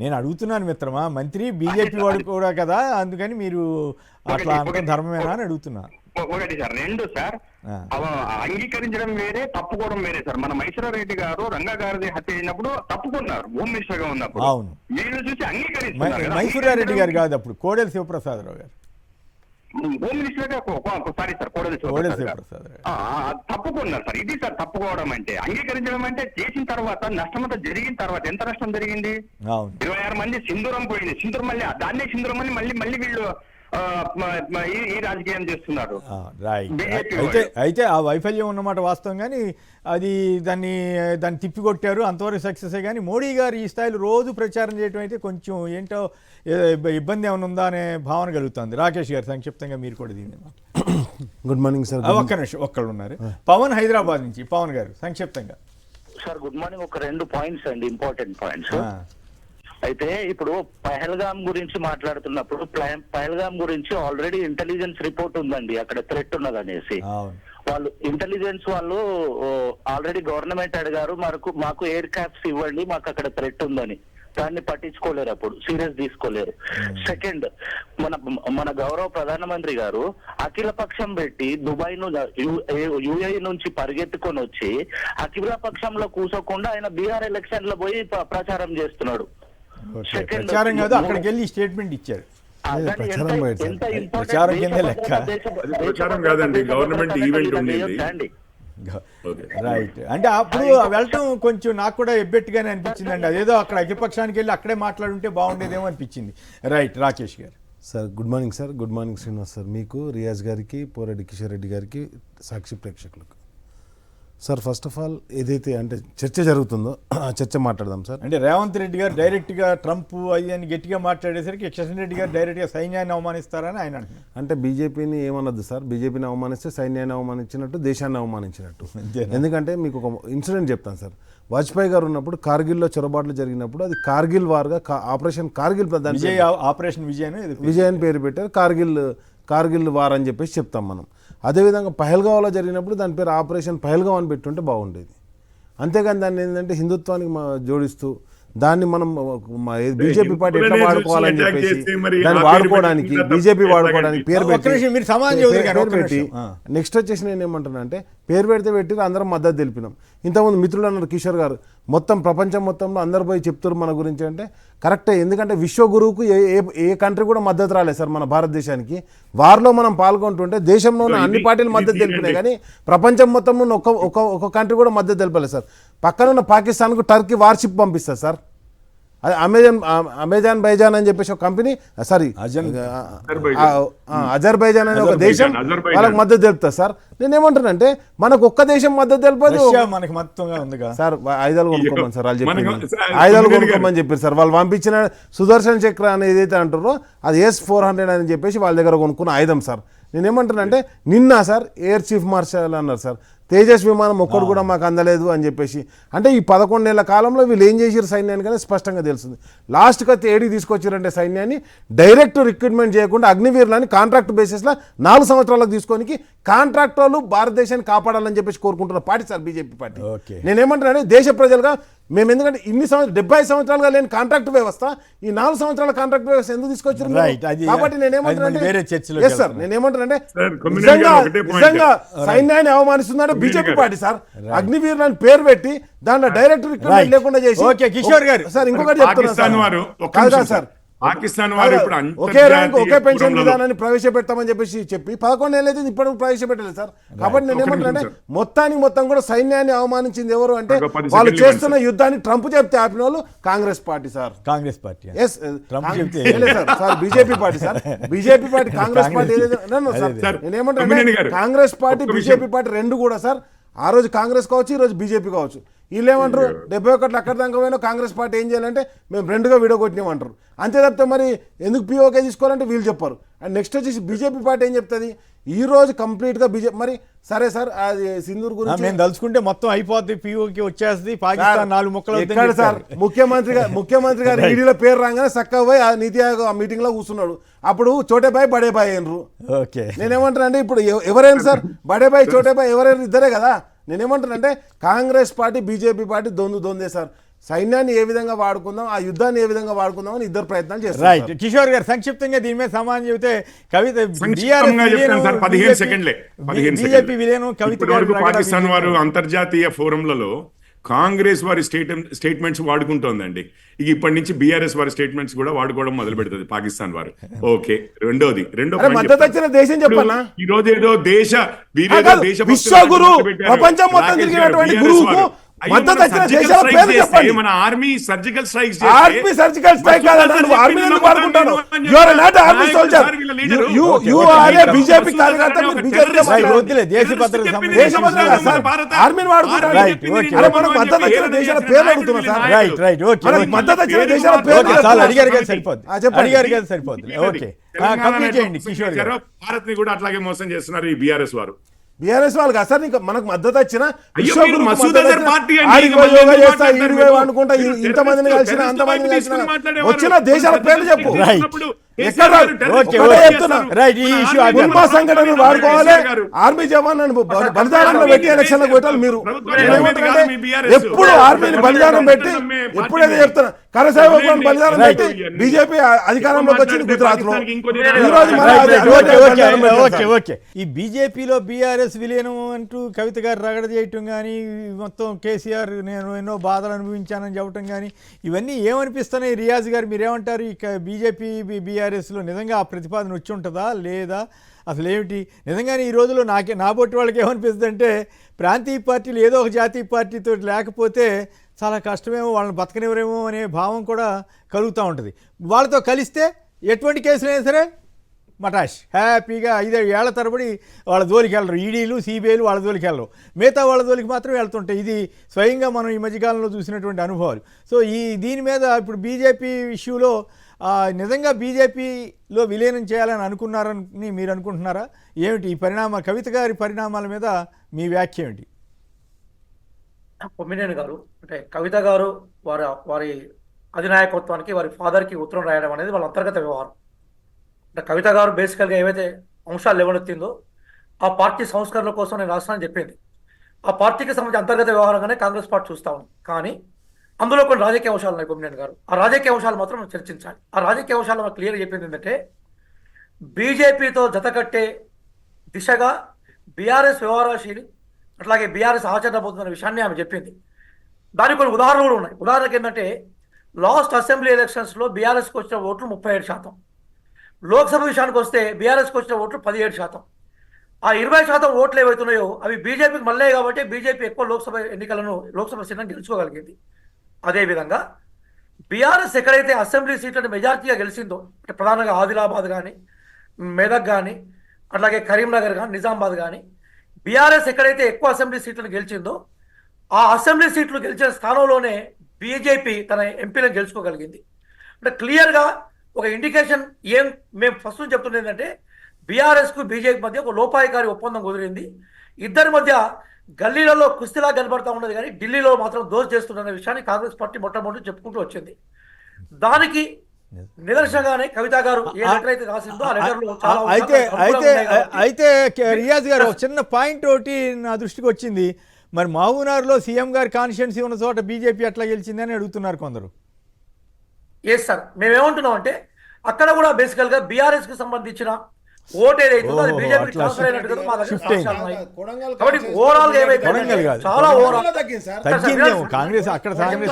నేను అడుగుతున్నాను మిత్రమా, మంత్రి బీజేపీ వాడు కూడా కదా, అందుకని మీరు అట్లా అనుకున్న ధర్మమేనా అని అడుగుతున్నా. ఒకటి సార్. రెండు సార్, అంగీకరించడం వేరే, తప్పుకోవడం వేరే సార్. మన మైసూరారెడ్డి గారు రంగా గారిది హత్య అయినప్పుడు తప్పుకున్నారు హోమ్ మినిస్టర్ గా ఉన్నప్పుడు. అవును, వీళ్ళు చూసి అంగీకరిస్తున్నారు. మైసూరారెడ్డి గారు కాదు, అప్పుడు కోడెల శివప్రసాదరావు గారు హోమ్ మినిస్టర్ గా. సారీ సార్, కోడెల శివప్రసాద్ తప్పుకున్నారు సార్. ఇది సార్ తప్పుకోవడం అంటే. అంగీకరించడం అంటే చేసిన తర్వాత నష్టమంతా జరిగిన తర్వాత ఎంత నష్టం జరిగింది? 26 మంది సింధూరం పోయింది. సింధూరం మళ్ళీ దాన్నే సింధూరం అని మళ్ళీ వీళ్ళు ఈ రాజకీయం చేస్తున్నారు. అయితే ఆ వైఫల్యం ఉన్నమాట వాస్తవం, కానీ అది దాన్ని తిప్పికొట్టారు, అంతవరకు సక్సెస్. కానీ మోడీ గారు ఈ స్థాయిలో రోజు ప్రచారం చేయడం అయితే కొంచెం ఏంటో ఇబ్బంది ఏమైనా ఉందా అనే భావన కలుగుతుంది. రాకేష్ గారు సంక్షిప్తంగా మీరు కూడా దీన్ని. Good morning sir. ఒక్క నిమిషం, ఒక్కళ్ళు ఉన్నారు. పవన్ హైదరాబాద్ నుంచి. పవన్ గారు సంక్షిప్తంగా. Sir good morning. ఒక 2 పాయింట్స్ అండి, ఇంపార్టెంట్ పాయింట్స్. అయితే ఇప్పుడు పహల్గామ్ గురించి మాట్లాడుతున్నప్పుడు పహల్గామ్ గురించి ఆల్రెడీ ఇంటెలిజెన్స్ రిపోర్ట్ ఉందండి, అక్కడ థ్రెట్ ఉన్నదనేసి. వాళ్ళు ఇంటెలిజెన్స్ వాళ్ళు ఆల్రెడీ గవర్నమెంట్ అడిగారు, మాకు ఎయిర్ క్రాఫ్ట్స్ ఇవ్వండి, మాకు అక్కడ థ్రెట్ ఉందని. దాన్ని పట్టించుకోలేరు, అప్పుడు సీరియస్ తీసుకోలేరు. సెకండ్, మన గౌరవ ప్రధానమంత్రి గారు అఖిల పక్షం పెట్టి దుబాయ్ యుఏఈ నుంచి పరిగెత్తుకొని వచ్చి అఖిల పక్షంలో కూసోకుండా ఆయన బీహార్ ఎలక్షన్ లో పోయి ప్రచారం చేస్తున్నాడు. ప్రచారం కాదు, అక్కడికి వెళ్ళి స్టేట్మెంట్ ఇచ్చారు. ప్రచారం కింద లెక్క. ప్రచారం కాదండి, గవర్నమెంట్ ఈవెంట్ ఉండేది. రైట్. అంటే అప్పుడు వెళ్ళటం కొంచెం నాకు కూడా ఎబ్బెట్టుగానే అనిపించిందండి. అదేదో అక్కడ అఖిలపక్షానికి వెళ్ళి అక్కడే మాట్లాడుంటే బాగుండేదేమో అనిపించింది. రైట్, రాకేష్ గారు. Sir good morning sir. Good morning Srinivas sir, మీకు, రియాజ్ గారికి, పోరెడ్డి కిషోర్ రెడ్డి గారికి, సాక్షి ప్రేక్షకులకు. సార్ ఫస్ట్ ఆఫ్ ఆల్ ఏదైతే అంటే చర్చ జరుగుతుందో ఆ చర్చ మాట్లాడదాం సార్. అంటే రేవంత్ రెడ్డి గారు డైరెక్ట్గా ట్రంప్ అది అని గట్టిగా మాట్లాడేసరికి కిషన్ రెడ్డి గారు డైరెక్ట్గా సైన్యాన్ని అవమానిస్తారని ఆయన అంటున్నారు. అంటే బీజేపీని ఏమన్నది సార్, బీజేపీని అవమానిస్తే సైన్యాన్ని అవమానించినట్టు, దేశాన్ని అవమానించినట్టు. ఎందుకంటే మీకు ఒక ఇన్సిడెంట్ చెప్తాను సార్. వాజ్పేయి గారు ఉన్నప్పుడు కార్గిల్లో చొరబాట్లు జరిగినప్పుడు అది కార్గిల్ వార్గా ఆపరేషన్ కార్గిల్ ఆపరేషన్ విజయ్ అని పేరు పెట్టారు. కార్గిల్ వార్ అని చెప్పేసి చెప్తాం మనం. అదేవిధంగా పహల్గావ్లో జరిగినప్పుడు దాని పేరు ఆపరేషన్ పహల్గావ్ అని పెట్టుంటే బాగుండేది. అంతేగాని దాన్ని ఏంటంటే హిందుత్వానికి జోడిస్తూ దాన్ని మనం బీజేపీ పార్టీ ఎట్లా వాడుకోవాలని చెప్పేసి దాన్ని వాడుకోవడానికి, బీజేపీ వాడుకోవడానికి పేరు పెట్టి నెక్స్ట్ వచ్చేసి నేను ఏమంటున్నా అంటే పేరు పెట్టి అందరం మద్దతు తెలిపినాం. ఇంతకుముందు మిత్రులు అన్నారు కిషోర్ గారు, మొత్తం ప్రపంచం మొత్తంలో అందరు పోయి చెప్తారు మన గురించి అంటే కరెక్టే. ఎందుకంటే విశ్వగురువుకు ఏ కంట్రీ కూడా మద్దతు రాలేదు సార్ మన భారతదేశానికి. వారిలో మనం పాల్గొంటుంటే దేశంలో ఉన్న అన్ని పార్టీలు మద్దతు తెలిపినాయి, కానీ ప్రపంచం మొత్తంలో ఒక కంట్రీ కూడా మద్దతు తెలిపలేదు సార్. పక్కనున్న పాకిస్తాన్కు టర్కీ వార్షిప్ పంపిస్తారు సార్. అది అమెజాన్ బైజాన్ అని చెప్పేసి ఒక కంపెనీ, సారీ అజర్బైజాన్ అనే ఒక దేశం వాళ్ళకి మద్దతు తెలుపుతుంది సార్. నేనేమంటానంటే మనకు ఒక్క దేశం మద్దతు తెలిపదు, మనకి మొత్తంగా ఉంది సార్. ఆయుధాలు కొనుక్కోమని సార్ వాళ్ళు చెప్పింది, ఆయుధాలు కొనుక్కోమని చెప్పారు సార్. వాళ్ళు పంపించిన సుదర్శన్ చక్ర అని ఏదైతే అంటారో అది S-400 అని చెప్పేసి వాళ్ళ దగ్గర కొనుక్కున్న ఆయుధం సార్. నేనేమంటానంటే నిన్న సార్ ఎయిర్ చీఫ్ మార్షల్ అన్నారు సార్, తేజస్ విమానం ఒక్కడు కూడా మాకు అందలేదు అని చెప్పేసి. అంటే ఈ 11 నెలల కాలంలో వీళ్ళు ఏం చేసారు సైన్యానికి కానీ స్పష్టంగా తెలుస్తుంది. లాస్ట్కి అయితే ఏడికి తీసుకొచ్చారంటే సైన్యాన్ని డైరెక్ట్ రిక్రూట్మెంట్ చేయకుండా అగ్నివీరులని కాంట్రాక్ట్ బేసిస్లో 4 సంవత్సరాలకు తీసుకొని కాంట్రాక్ట్ వాళ్ళు భారతదేశాన్ని కాపాడాలని చెప్పేసి కోరుకుంటున్న పార్టీ సార్ బీజేపీ పార్టీ. నేనేమంటున్నాను దేశ ప్రజలుగా మేము, ఎందుకంటే ఇన్ని 75 సంవత్సరాలుగా లేని కాంట్రాక్ట్ వ్యవస్థ ఈ 4 సంవత్సరాల కాంట్రాక్ట్ వ్యవస్థ ఎందుకు తీసుకొచ్చారు కాబట్టి నేనేమంటానంటే నిజంగా సైన్యాన్ని అవమానిస్తుందంటే బీజేపీ పార్టీ సార్. అగ్నివీరులని పేరు పెట్టి దాంట్లో డైరెక్ట్ రిక్రూట్మెంట్ లేకుండా చేసి. కిషోర్ గారు సార్ ఇంకొకటి చెప్తున్నా సార్, పాకిస్తాన్ వారు ఇప్పుడు ఒకే ర్యాంక్ ఒకే పెన్షన్ అంతర్జాతీయ విధానాన్ని ప్రవేశపెడతామని చెప్పి 11 ఏళ్ళైతే ఇప్పుడు ప్రవేశపెట్టలేదు సార్. కాబట్టి నేను ఏమంటానంటే మొత్తం కూడా సైన్యాన్ని అవమానించింది ఎవరు అంటే వాళ్ళు చేస్తున్న యుద్ధాన్ని ట్రంప్ చెప్తే ఆపిన వాళ్ళు Congress party sir. Congress party yes sir BJP party sir. BJP party Congress party sir. నేనేమంటాను కాంగ్రెస్ పార్టీ బీజేపీ పార్టీ రెండు కూడా సార్. ఆ రోజు కాంగ్రెస్ కావచ్చు, ఈ రోజు బీజేపీ కావచ్చు. వీళ్ళు ఏమంటారు 71 అక్కడ దాకా పోయినా కాంగ్రెస్ పార్టీ ఏం చేయాలంటే మేము రెండుగా విడగొట్టినామంటారు. అంతే తప్పితే మరి ఎందుకు పీఓకే తీసుకోవాలంటే వీళ్ళు చెప్పారు. అండ్ నెక్స్ట్ వచ్చేసి బీజేపీ పార్టీ ఏం చెప్తుంది ఈ రోజు కంప్లీట్గా బీజేపీ. మరి సరే సార్ అది సింధూర్ గురించి మేము తలుచుకుంటే మొత్తం అయిపోద్ది, పీఓకి వచ్చేస్తుంది, పాకిస్తాన్ 4 ముక్కలు ఎక్కడ సార్. ముఖ్యమంత్రి గారు ఈడీలో పేరు రాగానే చక్కగా పోయి ఆ నీతి ఆయోగ్ ఆ మీటింగ్ లో కూర్చున్నాడు. అప్పుడు చోటే బాయ్ బడే బాయ్ అయినరు. ఓకే, నేనేమంటాను అంటే ఇప్పుడు ఎవరైనా సార్ బడే బాయ్ చోటే బాయ్ ఎవరైనా ఇద్దరే కదా. నేనేమంటానంటే కాంగ్రెస్ పార్టీ బీజేపీ పార్టీ దొందే సార్. సైన్యాన్ని ఏ విధంగా వాడుకుందాం, ఆ యుద్ధాన్ని ఏ విధంగా వాడుకుందాం అని ఇద్దరు ప్రయత్నాలు చేస్తారు. రైట్ కిషోర్ గారు సంక్షిప్తంగా దీని మీద సమాధానం చెబితే కవిత బీజేపీ విలీనం కవిత పాకిస్తాన్ వారు అంతర్జాతీయ ఫోరంలలో కాంగ్రెస్ వారి స్టేట్మెంట్స్ వాడుకుంటోందండి. ఇక ఇప్పటి నుంచి బీఆర్ఎస్ వారి స్టేట్మెంట్స్ కూడా వాడుకోవడం మొదలు పెడుతుంది పాకిస్తాన్ వారు. ఓకే, రెండో మద్దతు వచ్చిన దేశం చెప్పాలా ఈ రోజు ఏదో విశ్వగురు ప్రపంచం మొత్తం తిరిగినటువంటి గురువుకు మద్దతు వచ్చిన దేశాల పేరు చెప్పండి. మన army surgical strikes army surgical strike కాదండి. నువ్వు ఆర్మీ ఎందుకు వాడుకుంటాను? You are not army soldier. You are a BJP కార్యకర్త. దేశ భద్రత ఆర్మీని వాడుకుంటారు. అరే మనం మద్దతు వచ్చిన దేశాల పేర్లు అడుగుతున్నాం సార్. రైట్ రైట్ ఓకే, మనకి మద్దతు వచ్చిన దేశాల పేర్లు అడిగారు కదా సరిపోద్ది, అడిగారు కదా సరిపోద్ది. ఓకే కంప్లీట్ చేయండి కిషోర్ గారు. భారత్ ని కూడా అట్లాగే మోసం చేస్తున్నారు ఈ బీఆర్ఎస్ వారు. బీఆర్ఎస్ వాళ్ళకి అసలు ఇంకా మనకు మద్దతు వచ్చిన ఇంతమందిని కలిసిన అంతమందిని కలిసిన వచ్చిన దేశాల పేర్లు చెప్పు. సంఘటనను వాడుకోవాలి. ఆర్మీ జవాన్లను బలిదానంలో పెట్టి ఎలక్షన్లకు పెట్టాలి. మీరు ఎప్పుడు ఆర్మీని బలిదానం పెట్టి ఎప్పుడైతే చెప్తున్నా కరసేవకులను బలిదానం పెట్టి బీజేపీ అధికారంలోకి వచ్చింది గుజరాత్ లో. ఈ బీజేపీలో బీఆర్ఎస్ విలీనం అంటూ కవిత గారు రగడ చేయటం కానీ, మొత్తం కేసీఆర్ నేను ఎన్నో బాధలు అనుభవించానని చెప్పటం కానీ, ఇవన్నీ ఏమనిపిస్తున్నాయి రియాజ్ గారు? మీరేమంటారు? ఇక బీజేపీ బీఆర్ఎస్లో నిజంగా ఆ ప్రతిపాదన వచ్చి ఉంటుందా లేదా? అసలు ఏమిటి నిజంగానే ఈ రోజుల్లో నా బొట్టి వాళ్ళకి ఏమనిపిస్తుంది అంటే ప్రాంతీయ పార్టీలు ఏదో ఒక జాతీయ పార్టీతో లేకపోతే చాలా కష్టమేమో, వాళ్ళని బతకనివ్వరేమో అనే భావం కూడా కలుగుతూ ఉంటుంది. వాళ్ళతో కలిస్తే ఎటువంటి కేసులైనా సరే మటాష్ హ్యాపీగా 5 ఏళ్ల తరబడి వాళ్ళ జోలికి వెళ్ళరు. ఈడీలు సిబిఐలు వాళ్ళ జోలికి వెళ్ళరు, మిగతా వాళ్ళ జోలికి మాత్రం వెళ్తుంటాయి. ఇది స్వయంగా మనం ఈ మధ్యకాలంలో చూసినటువంటి అనుభవాలు. సో దీని మీద ఇప్పుడు బీజేపీ ఇష్యూలో నిజంగా బీజేపీలో విలీనం చేయాలని అనుకున్నారని మీరు అనుకుంటున్నారా? ఏమిటి ఈ కవిత గారి పరిణామాల మీద మీ వ్యాఖ్య ఏమిటి? కొమ్మినేని గారు అంటే కవిత గారు వారి అధినాయకత్వానికి వారి ఫాదర్కి ఉత్తరం రాయడం అనేది వాళ్ళ అంతర్గత వ్యవహారం. అంటే కవిత గారు బేసికల్గా ఏవైతే అంశాలు లేవనెత్తిందో ఆ పార్టీ సంస్కరణల కోసం నేను రాస్తానని చెప్పింది. ఆ పార్టీకి సంబంధించి అంతర్గత వ్యవహారంగానే కాంగ్రెస్ పార్టీ చూస్తా ఉంది. కానీ అందులో కొన్ని రాజకీయ అంశాలు ఉన్నాయి కొమ్మినేని గారు. ఆ రాజకీయ అంశాలు మాత్రం మనం చర్చించాలి. ఆ రాజకీయ అంశాలు మనకు క్లియర్గా చెప్పింది ఏంటంటే బీజేపీతో జతకట్టే దిశగా బీఆర్ఎస్ వ్యవహారశీలి అట్లాగే బీఆర్ఎస్ ఆచరణపోతున్న విషయాన్ని ఆమె చెప్పింది. దానికి కొన్ని ఉదాహరణలు కూడా ఉన్నాయి. ఉదాహరణకు ఏంటంటే లాస్ట్ అసెంబ్లీ ఎలక్షన్స్లో బీఆర్ఎస్కి వచ్చిన ఓట్లు 37%, లోక్సభ విషయానికి వస్తే బీఆర్ఎస్కి వచ్చిన ఓట్లు 17%. ఆ 20% ఓట్లు ఏవైతున్నాయో అవి బీజేపీకి మళ్ళీ కాబట్టి బీజేపీ ఎక్కువ లోక్సభ సీట్లను గెలుచుకోగలిగింది. అదేవిధంగా బీఆర్ఎస్ ఎక్కడైతే అసెంబ్లీ సీట్లను మెజార్టీగా గెలిచిందో అంటే ప్రధానంగా ఆదిలాబాద్ కానీ, మెదక్ కానీ, అట్లాగే కరీంనగర్ కానీ, నిజామాబాద్ కానీ, బీఆర్ఎస్ ఎక్కడైతే ఎక్కువ అసెంబ్లీ సీట్లను గెలిచిందో ఆ అసెంబ్లీ సీట్లు గెలిచిన స్థానంలోనే బీజేపీ తన ఎంపీలను గెలుచుకోగలిగింది. అంటే క్లియర్గా ఒక ఇండికేషన్ మేము ఫస్ట్ నుంచి చెప్తున్నది ఏంటంటే బీఆర్ఎస్కు బీజేపీ మధ్య ఒక లోపాయకారి ఒప్పందం కుదిరింది. ఇద్దరి మధ్య గల్లీలలో కుస్తీలా కనబడతా ఉన్నది కానీ ఢిల్లీలో మాత్రం దోష చేస్తున్న విషయాన్ని కాంగ్రెస్ పార్టీ మొట్టమొదటి చెప్పుకుంటూ వచ్చింది. దానికి నిదర్శనంగానే కవిత గారు ఏ లెటర్ అయితే రాసిందో ఆ లెటర్లో అయితే రియాజ్ గారు ఒక చిన్న పాయింట్ ఒకటి నా దృష్టికి వచ్చింది. మరి మహబూబ్నగర్లో సీఎం గారి కాన్స్టిట్యుయెన్సీ ఉన్న చోట బీజేపీ ఎట్లా గెలిచిందని అడుగుతున్నారు కొందరు. ఎస్ సార్, మేమేమంటున్నాం అంటే అక్కడ కూడా బేసికల్గా బీఆర్ఎస్కి సంబంధించిన ఓటు ఏదైతే ఉందో అది ఓహో, బీజేపీకి అట్లా ట్రాన్స్ఫర్ అయినట్టుగా మా దగ్గర షిఫ్ట్ అయింది. సాక్ష్యాలు ఉన్నాయి. కొడంగల్ కాబట్టి కాన్స్టిట్యూన్సీ ఓవరాల్ గా కొడంగల్ ఏమైపోయింది కాదు. చాలా ఓవరాల్ తగ్గింది సార్. తగ్గిందేమో కాంగ్రెస్ అక్కడ కాంగ్రెస్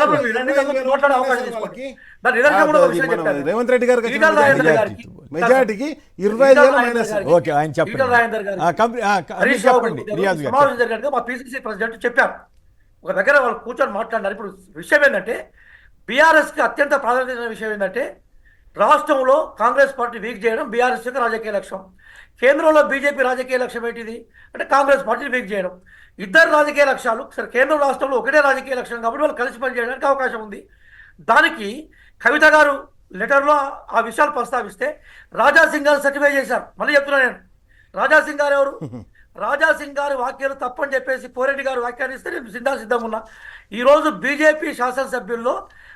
మాట్లాడే అవకాశం తీసుకోండి. దాని నిదర్శనం కూడా ఒక విషయం మన చెప్పాను. రేవంత్ రెడ్డి గారికి ఈటల రాజేందర్ గారికి మెజార్టీకి 25,000 మైనస్. ఓకే ఆయన చెప్పండి. ఈటల రాజేందర్ గారికి, హరీష్ రావు చెప్పండి గారికి రియాజ్ గారు సమావేశం జరిగినట్టుగా మా పిసిసి ప్రెసిడెంట్ చెప్పారు. ఒక దగ్గర వాళ్ళు కూర్చొని మాట్లాడినారు. ఇప్పుడు విషయం ఏంటంటే బీఆర్ఎస్ కి అత్యంత ప్రాధాన్యత విషయం ఏంటంటే రాష్ట్రంలో కాంగ్రెస్ పార్టీ వీక్ చేయడం బీఆర్ఎస్ యొక్క రాజకీయ లక్ష్యం. కేంద్రంలో బీజేపీ రాజకీయ లక్ష్యం ఏంటిది అంటే కాంగ్రెస్ పార్టీని వీక్ చేయడం. ఇద్దరు రాజకీయ లక్ష్యాలు సరే కేంద్రం రాష్ట్రంలో ఒకటే రాజకీయ లక్ష్యం కాబట్టి వాళ్ళు కలిసి పనిచేయడానికి అవకాశం ఉంది. దానికి కవిత గారు లెటర్లో ఆ విషయాలు ప్రస్తావిస్తే రాజా సింగ్ గారు సర్టిఫై చేశారు. మళ్ళీ చెప్తున్నాను నేను, రాజా సింగ్ గారు ఎవరు? రాజా సింగ్ గారి వాక్యాలు తప్పని చెప్పేసి కోరెడ్డి గారు వ్యాఖ్యానిస్తే నేను సిద్ధంగా ఉన్నా. ఈరోజు బీజేపీ శాసనసభ్యుల్లో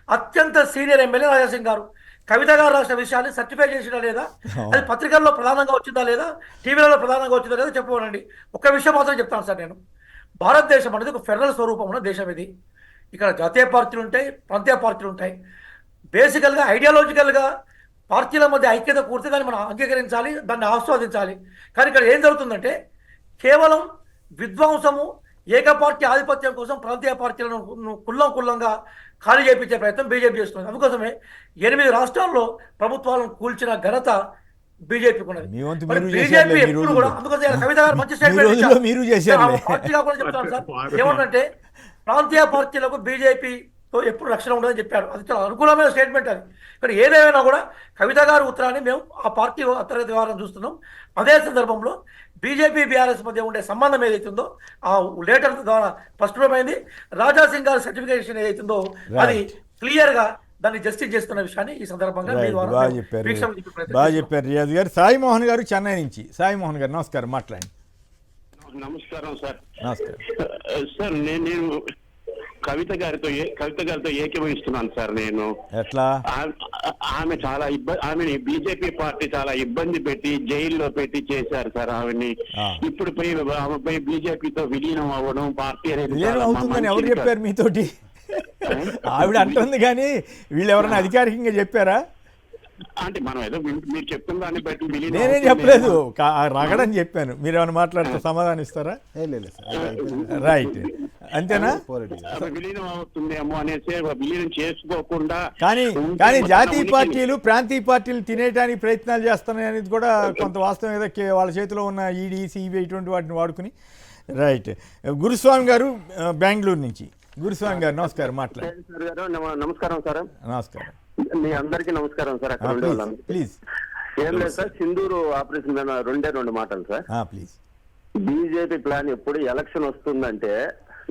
అత్యంత సీనియర్ ఎమ్మెల్యే రాజా సింగ్ గారు కవిత గారు రాసిన విషయాన్ని సర్టిఫై చేసినా లేదా, అది పత్రికల్లో ప్రధానంగా వచ్చిందా లేదా, టీవీలలో ప్రధానంగా వచ్చిందా లేదా చెప్పమనండి. ఒక్క విషయం మాత్రం చెప్తాను సార్, నేను భారతదేశం అనేది ఒక ఫెడరల్ స్వరూపం ఉన్న దేశం ఇది. ఇక్కడ జాతీయ పార్టీలు ఉంటాయి, ప్రాంతీయ పార్టీలు ఉంటాయి. బేసికల్గా ఐడియాలజికల్గా పార్టీల మధ్య ఐక్యత కూర్తే దాన్ని మనం అంగీకరించాలి, దాన్ని ఆస్వాదించాలి. కానీ ఇక్కడ ఏం జరుగుతుందంటే కేవలం విధ్వంసము, ఏకపార్టీ ఆధిపత్యం కోసం ప్రాంతీయ పార్టీలను కుల్లంగా ఖాళీ చేయించే ప్రయత్నం బీజేపీ చేస్తుంది. అందుకోసమే 8 రాష్ట్రాల్లో ప్రభుత్వాలను కూల్చిన ఘనత బీజేపీకి ఉన్నది. బీజేపీ ఎప్పుడు కూడా అందుకోసం కవిత గారు మంచి స్టేట్మెంట్ పార్టీ కాకుండా చెప్తాను సార్, ఏమంటే ప్రాంతీయ పార్టీలకు బీజేపీతో ఎప్పుడు రక్షణ ఉండదని చెప్పారు. అది చాలా అనుకూలమైన స్టేట్మెంట్ అది. ఇక్కడ ఏదేమైనా కూడా కవిత గారి ఉత్తరాన్ని మేము ఆ పార్టీ అంతర్గత వ్యవహారం చూస్తున్నాం. అదే సందర్భంలో బీజేపీ బీఆర్ఎస్ మధ్య ఉండే సంబంధం ఏదైతుందో ఆ లేటర్ ద్వారా స్పష్టమైంది. రాజా సింగ్ గారి సర్టిఫికేషన్ ఏదైతుందో అది క్లియర్ గా దాన్ని జస్టిస్ చేస్తున్న విషయాన్ని ఈ సందర్భంగా బాగా చెప్పారు రియాజ్ గారు. సాయి మోహన్ గారు చెన్నై నుంచి. సాయి మోహన్ గారు నమస్కారం, మాట్లాడండి. నమస్కారం సార్. నమస్కారం సార్, నేను కవిత గారితో ఏకీభవిస్తున్నాను సార్. నేను ఎట్లా ఆమె చాలా ఆమెని బీజేపీ పార్టీ చాలా ఇబ్బంది పెట్టి జైల్లో పెట్టి చేశారు సార్ ఆమెని. ఇప్పుడు ఆమెపై బీజేపీతో విలీనం అవ్వడం పార్టీ అనేది అవుతుందని ఎవరు చెప్పారు మీతోటి? ఆవిడ అంటుంది కానీ వీళ్ళు ఎవరైనా అధికారికంగా చెప్పారా? అంటే మనం ఏదో మీరు చెప్తున్న దాన్ని బట్టి నేనేం చెప్పలేదు, రగడని చెప్పాను. మీరు ఏమైనా మాట్లాడితే సమాధానం ఇస్తారా? రైట్, అంతేనా? విలీనం అవుతుందేమో అనేసి విలీనం చేసుకోకుండా కానీ జాతీయ పార్టీలు ప్రాంతీయ పార్టీలు తినేయడానికి ప్రయత్నాలు చేస్తున్నాయి అనేది కూడా కొంత వాస్తవం. ఏదో వాళ్ళ చేతిలో ఉన్న ఈడీ, సిబిఐ ఇటువంటి వాటిని వాడుకుని. రైట్, గురుస్వామి గారు బెంగళూరు నుంచి. గురుస్వామి గారు నమస్కారం, మాట్లాడండి. నమస్కారం సార్. నమస్కారం. మీ అందరికీ నమస్కారం సార్. అక్కడ ఉండే వాళ్ళని ప్లీజ్. ఏం లేదు సార్, సింధూరు ఆపరేషన్ మీద రెండు మాటలు సార్. ప్లీజ్. బీజేపీ ప్లాన్ ఎప్పుడు ఎలక్షన్ వస్తుందంటే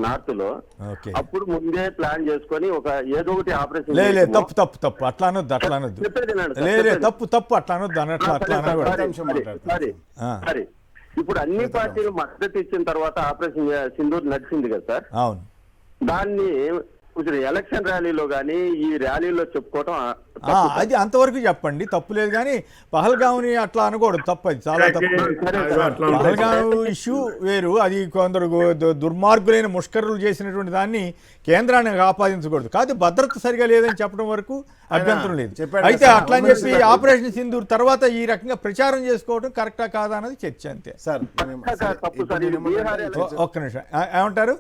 నార్త్ లో అప్పుడు ముందే ప్లాన్ చేసుకొని ఒక ఏదో ఒకటి ఆపరేషన్. తప్పు అట్లా అనొద్దు, అట్లా అనొద్దు. తప్పు అట్లా అనొద్దు. సరే, ఇప్పుడు అన్ని పార్టీలు మద్దతు ఇచ్చిన తర్వాత ఆపరేషన్ సింధూర్ నడిచింది కదా సార్. అవును. దాన్ని కొంచెం ఎలక్షన్ ర్యాలీలో కానీ ఈ ర్యాలీలో చెప్పుకోవటం అది అంతవరకు చెప్పండి, తప్పులేదు. కానీ పహల్గామ్ని అట్లా అనకూడదు, తప్పు. అది చాలా తప్పు. పహల్గామ్ ఇష్యూ వేరు, అది కొందరు దుర్మార్గులైన ముష్కరులు చేసినటువంటి దాన్ని కేంద్రానికి ఆపాదించకూడదు. కాదు, భద్రత సరిగా లేదని చెప్పడం వరకు అభ్యంతరం లేదు. అయితే అట్లా అని చెప్పి ఆపరేషన్ సింధూర్ తర్వాత ఈ రకంగా ప్రచారం చేసుకోవడం కరెక్టా కాదా అన్నది చర్చ, అంతే. ఒక్క నిమిషం, ఏమంటారు?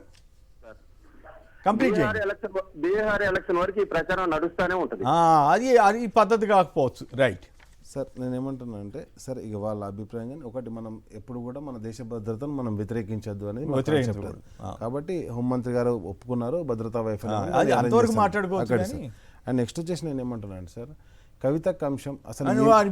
బీహార్ ఎలక్షన్ వరకు ఈ ప్రచారం నడుస్తూనే ఉంటుంది. అది పద్ధతి కాకపోవచ్చు. రైట్ సార్, నేనేమంటున్నా అంటే సార్, ఇక వాళ్ళ అభిప్రాయం కానీ ఒకటి, మనం ఎప్పుడు కూడా మన దేశ భద్రతను మనం వ్యతిరేకించద్దు అనేది చెప్పారు. కాబట్టి హోంమంత్రి గారు ఒప్పుకున్నారు భద్రతా వైఫల్యం. అండ్ నెక్స్ట్ వచ్చేసి నేను ఏమంటున్నా అంటే సార్, కవిత అంశం అసలు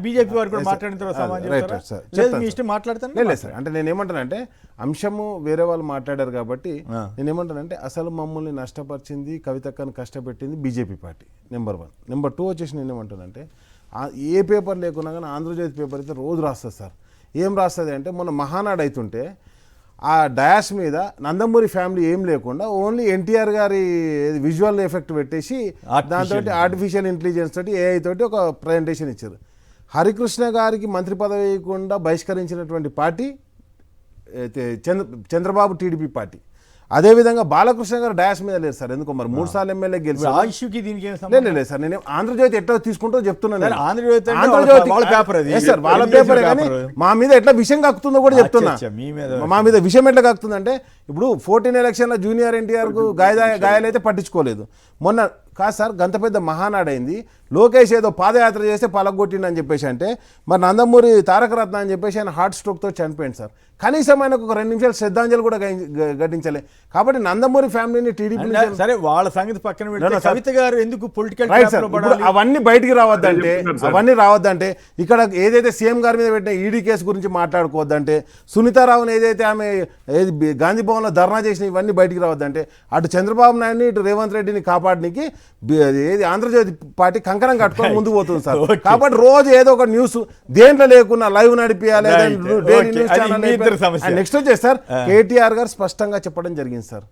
బీజేపీ వారు కూడా మాట్లాడిన తర్వాత మాట్లాడతాను లేదు సార్. అంటే నేను ఏమంటానంటే అంశము వేరే వాళ్ళు మాట్లాడారు కాబట్టి నేనేమంటానంటే అసలు మమ్మల్ని నష్టపరిచింది, కవితక్కను కష్టపెట్టింది బీజేపీ పార్టీ, నెంబర్ 1. నెంబర్ 2 వచ్చేసి నేను ఏమంటానంటే ఏ పేపర్ లేకున్నా కానీ ఆంధ్రజ్యోతి పేపర్ అయితే రోజు రాస్తుంది సార్. ఏం రాస్తుంది అంటే మొన్న మహానాడు అవుతుంటే ఆ డయాస్ మీద నందమూరి ఫ్యామిలీ ఏం లేకుండా ఓన్లీ ఎన్టీఆర్ గారి విజువల్ ఎఫెక్ట్ పెట్టేసి దాంతో ఆర్టిఫిషియల్ ఇంటెలిజెన్స్ తోటి ఏఐ తోటి ఒక ప్రజెంటేషన్ ఇచ్చారు. హరికృష్ణ గారికి మంత్రి పదవి ఇవ్వకుండా బహిష్కరించినటువంటి పార్టీ చంద్రబాబు టీడీపీ పార్టీ. అదేవిధంగా బాలకృష్ణ గారు డయాస్ మీద లేరు సార్, ఎందుకో మరి 3 సార్లు ఎమ్మెల్యే గెలిచారు. ఆ ఇష్యూకి దీనికి ఏం సంబంధం? లేదు సార్, నేను ఆంధ్రజ్యోతి ఎట్లా తీసుకుంటూ చెప్తున్నాను. సరే, ఆంధ్రజ్యోతి అంటే వాళ్ళ పేపర్ అది. సార్ వాళ్ళ పేపరే, కానీ మా మీద ఎట్లా విషయం కక్కుతుందో కూడా చెప్తున్నా. మీ మీద మా మీద విషయం ఎట్లా కక్కుతుందంటే, ఇప్పుడు 14 ఎలక్షన్లో జూనియర్ ఎన్టీఆర్కు గాయాలైతే పట్టించుకోలేదు. మొన్న కాదు సార్, గంత పెద్ద మహానాడైంది, లోకేష్ ఏదో పాదయాత్ర చేస్తే పలగొట్టిండని చెప్పేసి అంటే, మరి నందమూరి తారక రత్న అని చెప్పేసి ఆయన హార్ట్ స్ట్రోక్తో చనిపోయింది సార్. కనీసం ఆయనకు ఒక 2 నిమిషాలు శ్రద్ధాంజలి కూడా ఘటించలే. కాబట్టి నందమూరి ఫ్యామిలీని టీడీపీ సరే వాళ్ళ సంగతి పక్కన పెడితే కవిత గారు ఎందుకు పొలిటికల్ అవన్నీ బయటికి రావద్దంటే ఇక్కడ ఏదైతే సీఎం గారి మీద పెట్టిన ఈడీ కేసు గురించి మాట్లాడుకోవద్దంటే, సునీతారావుని ఏదైతే ఆమె గాంధీ భవన్లో ధర్నా చేసిన ఇవన్నీ బయటికి రావద్దంటే, అటు చంద్రబాబు నాయుడిని ఇటు రేవంత్ రెడ్డిని కాపాడడానికి ఏది ఆంధ్రజ్యోతి పార్టీ కంకణం కట్టుకొని ముందుకు పోతుంది సార్. కాబట్టి రోజు ఏదో ఒక న్యూస్ దేంట్లో లేకున్నా లైవ్ నడిపియాలి. నెక్స్ట్ వచ్చేసి సార్, కేటీఆర్ గారు స్పష్టంగా చెప్పడం జరిగింది సార్,